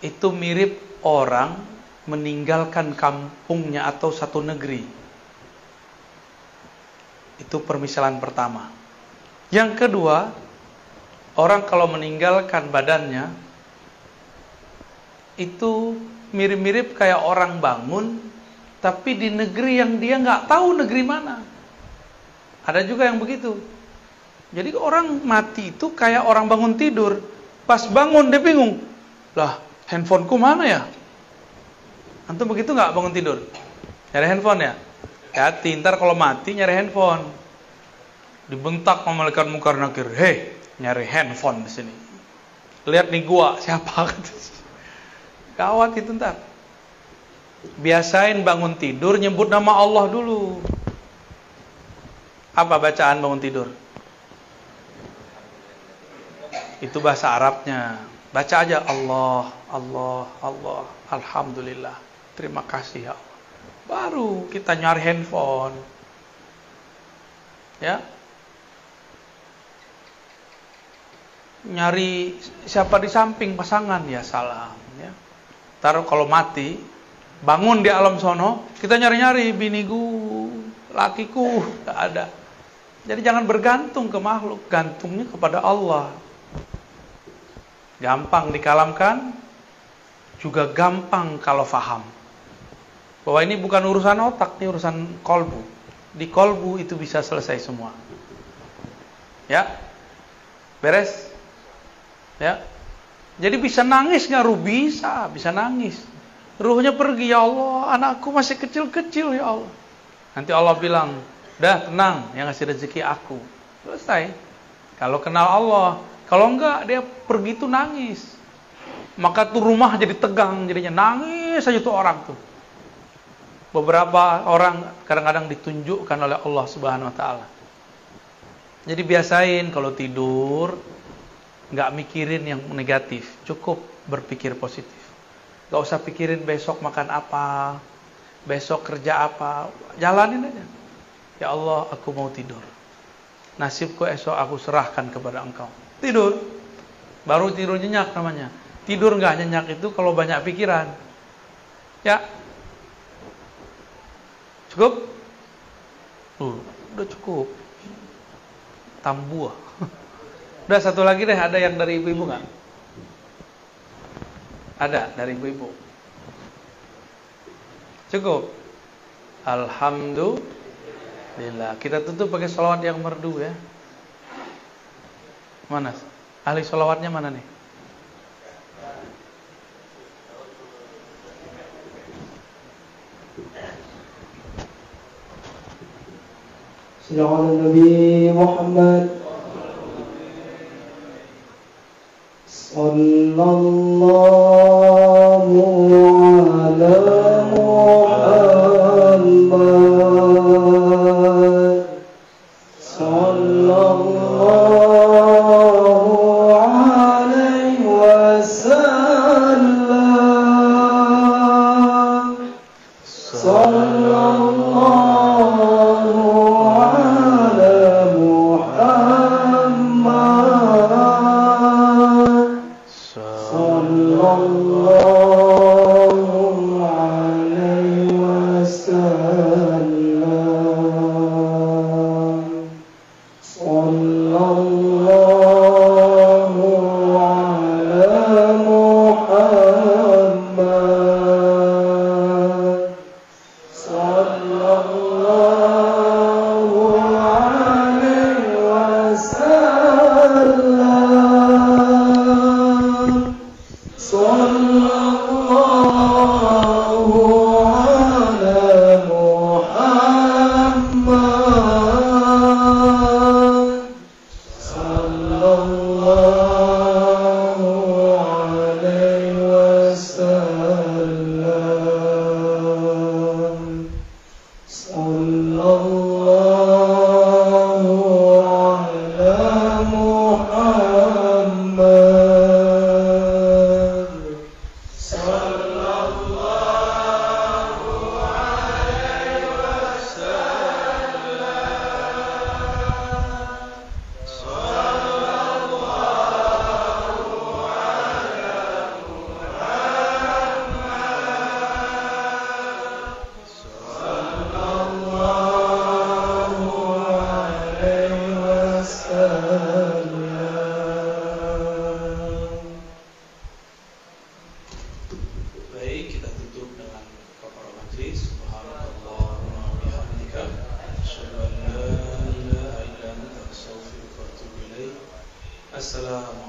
itu mirip orang meninggalkan kampungnya atau satu negeri. Itu permisalan pertama. Yang kedua, orang kalau meninggalkan badannya, itu mirip-mirip kayak orang bangun, tapi di negeri yang dia nggak tahu negeri mana. Ada juga yang begitu. Jadi orang mati itu kayak orang bangun tidur. Pas bangun dia bingung. Lah, handphoneku mana ya? Antum begitu nggak bangun tidur? Nyari handphone ya? Hati, ntar kalau mati nyari handphone. Dibentak sama malaikat mungkar nakir. Hei, nyari handphone di sini. Lihat nih gua, siapa? Gawat itu ntar. Biasain bangun tidur nyebut nama Allah dulu. Apa bacaan bangun tidur? Itu bahasa Arabnya. Baca aja Allah, Allah, Allah, Alhamdulillah. Terima kasih ya Allah. Baru kita nyari handphone. Ya. Nyari siapa di samping pasangan, ya salam ya. Taruh kalau mati, bangun di alam sono, kita nyari-nyari biniku, lakiku, gak ada. Jadi jangan bergantung ke makhluk, gantungnya kepada Allah. Gampang dikalamkan, juga gampang kalau faham. Bahwa ini bukan urusan otak, ini urusan kolbu. Di kolbu itu bisa selesai semua. Ya. Beres? Ya. Jadi bisa nangis nggak ruh? Bisa nangis. Ruhnya pergi, ya Allah, anakku masih kecil-kecil ya Allah. Nanti Allah bilang, "Dah tenang, yang ngasih rezeki aku." Selesai. Kalau kenal Allah, kalau enggak dia pergi tuh nangis. Maka tuh rumah jadi tegang, jadinya nangis aja tuh orang tuh. Beberapa orang kadang-kadang ditunjukkan oleh Allah Subhanahu wa taala. Jadi biasain kalau tidur nggak mikirin yang negatif, cukup berpikir positif. Nggak usah pikirin besok makan apa, besok kerja apa, jalanin aja. Ya Allah, aku mau tidur. Nasibku esok aku serahkan kepada Engkau. Tidur, baru tidur nyenyak namanya. Tidur nggak nyenyak itu kalau banyak pikiran. Ya, cukup? Udah cukup. Tambuah. Udah satu lagi deh, ada yang dari ibu-ibu nggak? Ada dari ibu-ibu. Cukup. Alhamdulillah. Kita tutup pakai sholawat yang merdu ya. Mana? Ahli sholawatnya mana nih? Sallallahu Nabi Muhammad sallallahu ala Muhammad sallallahu alaihi wasallam sallallahu Assalamualaikum.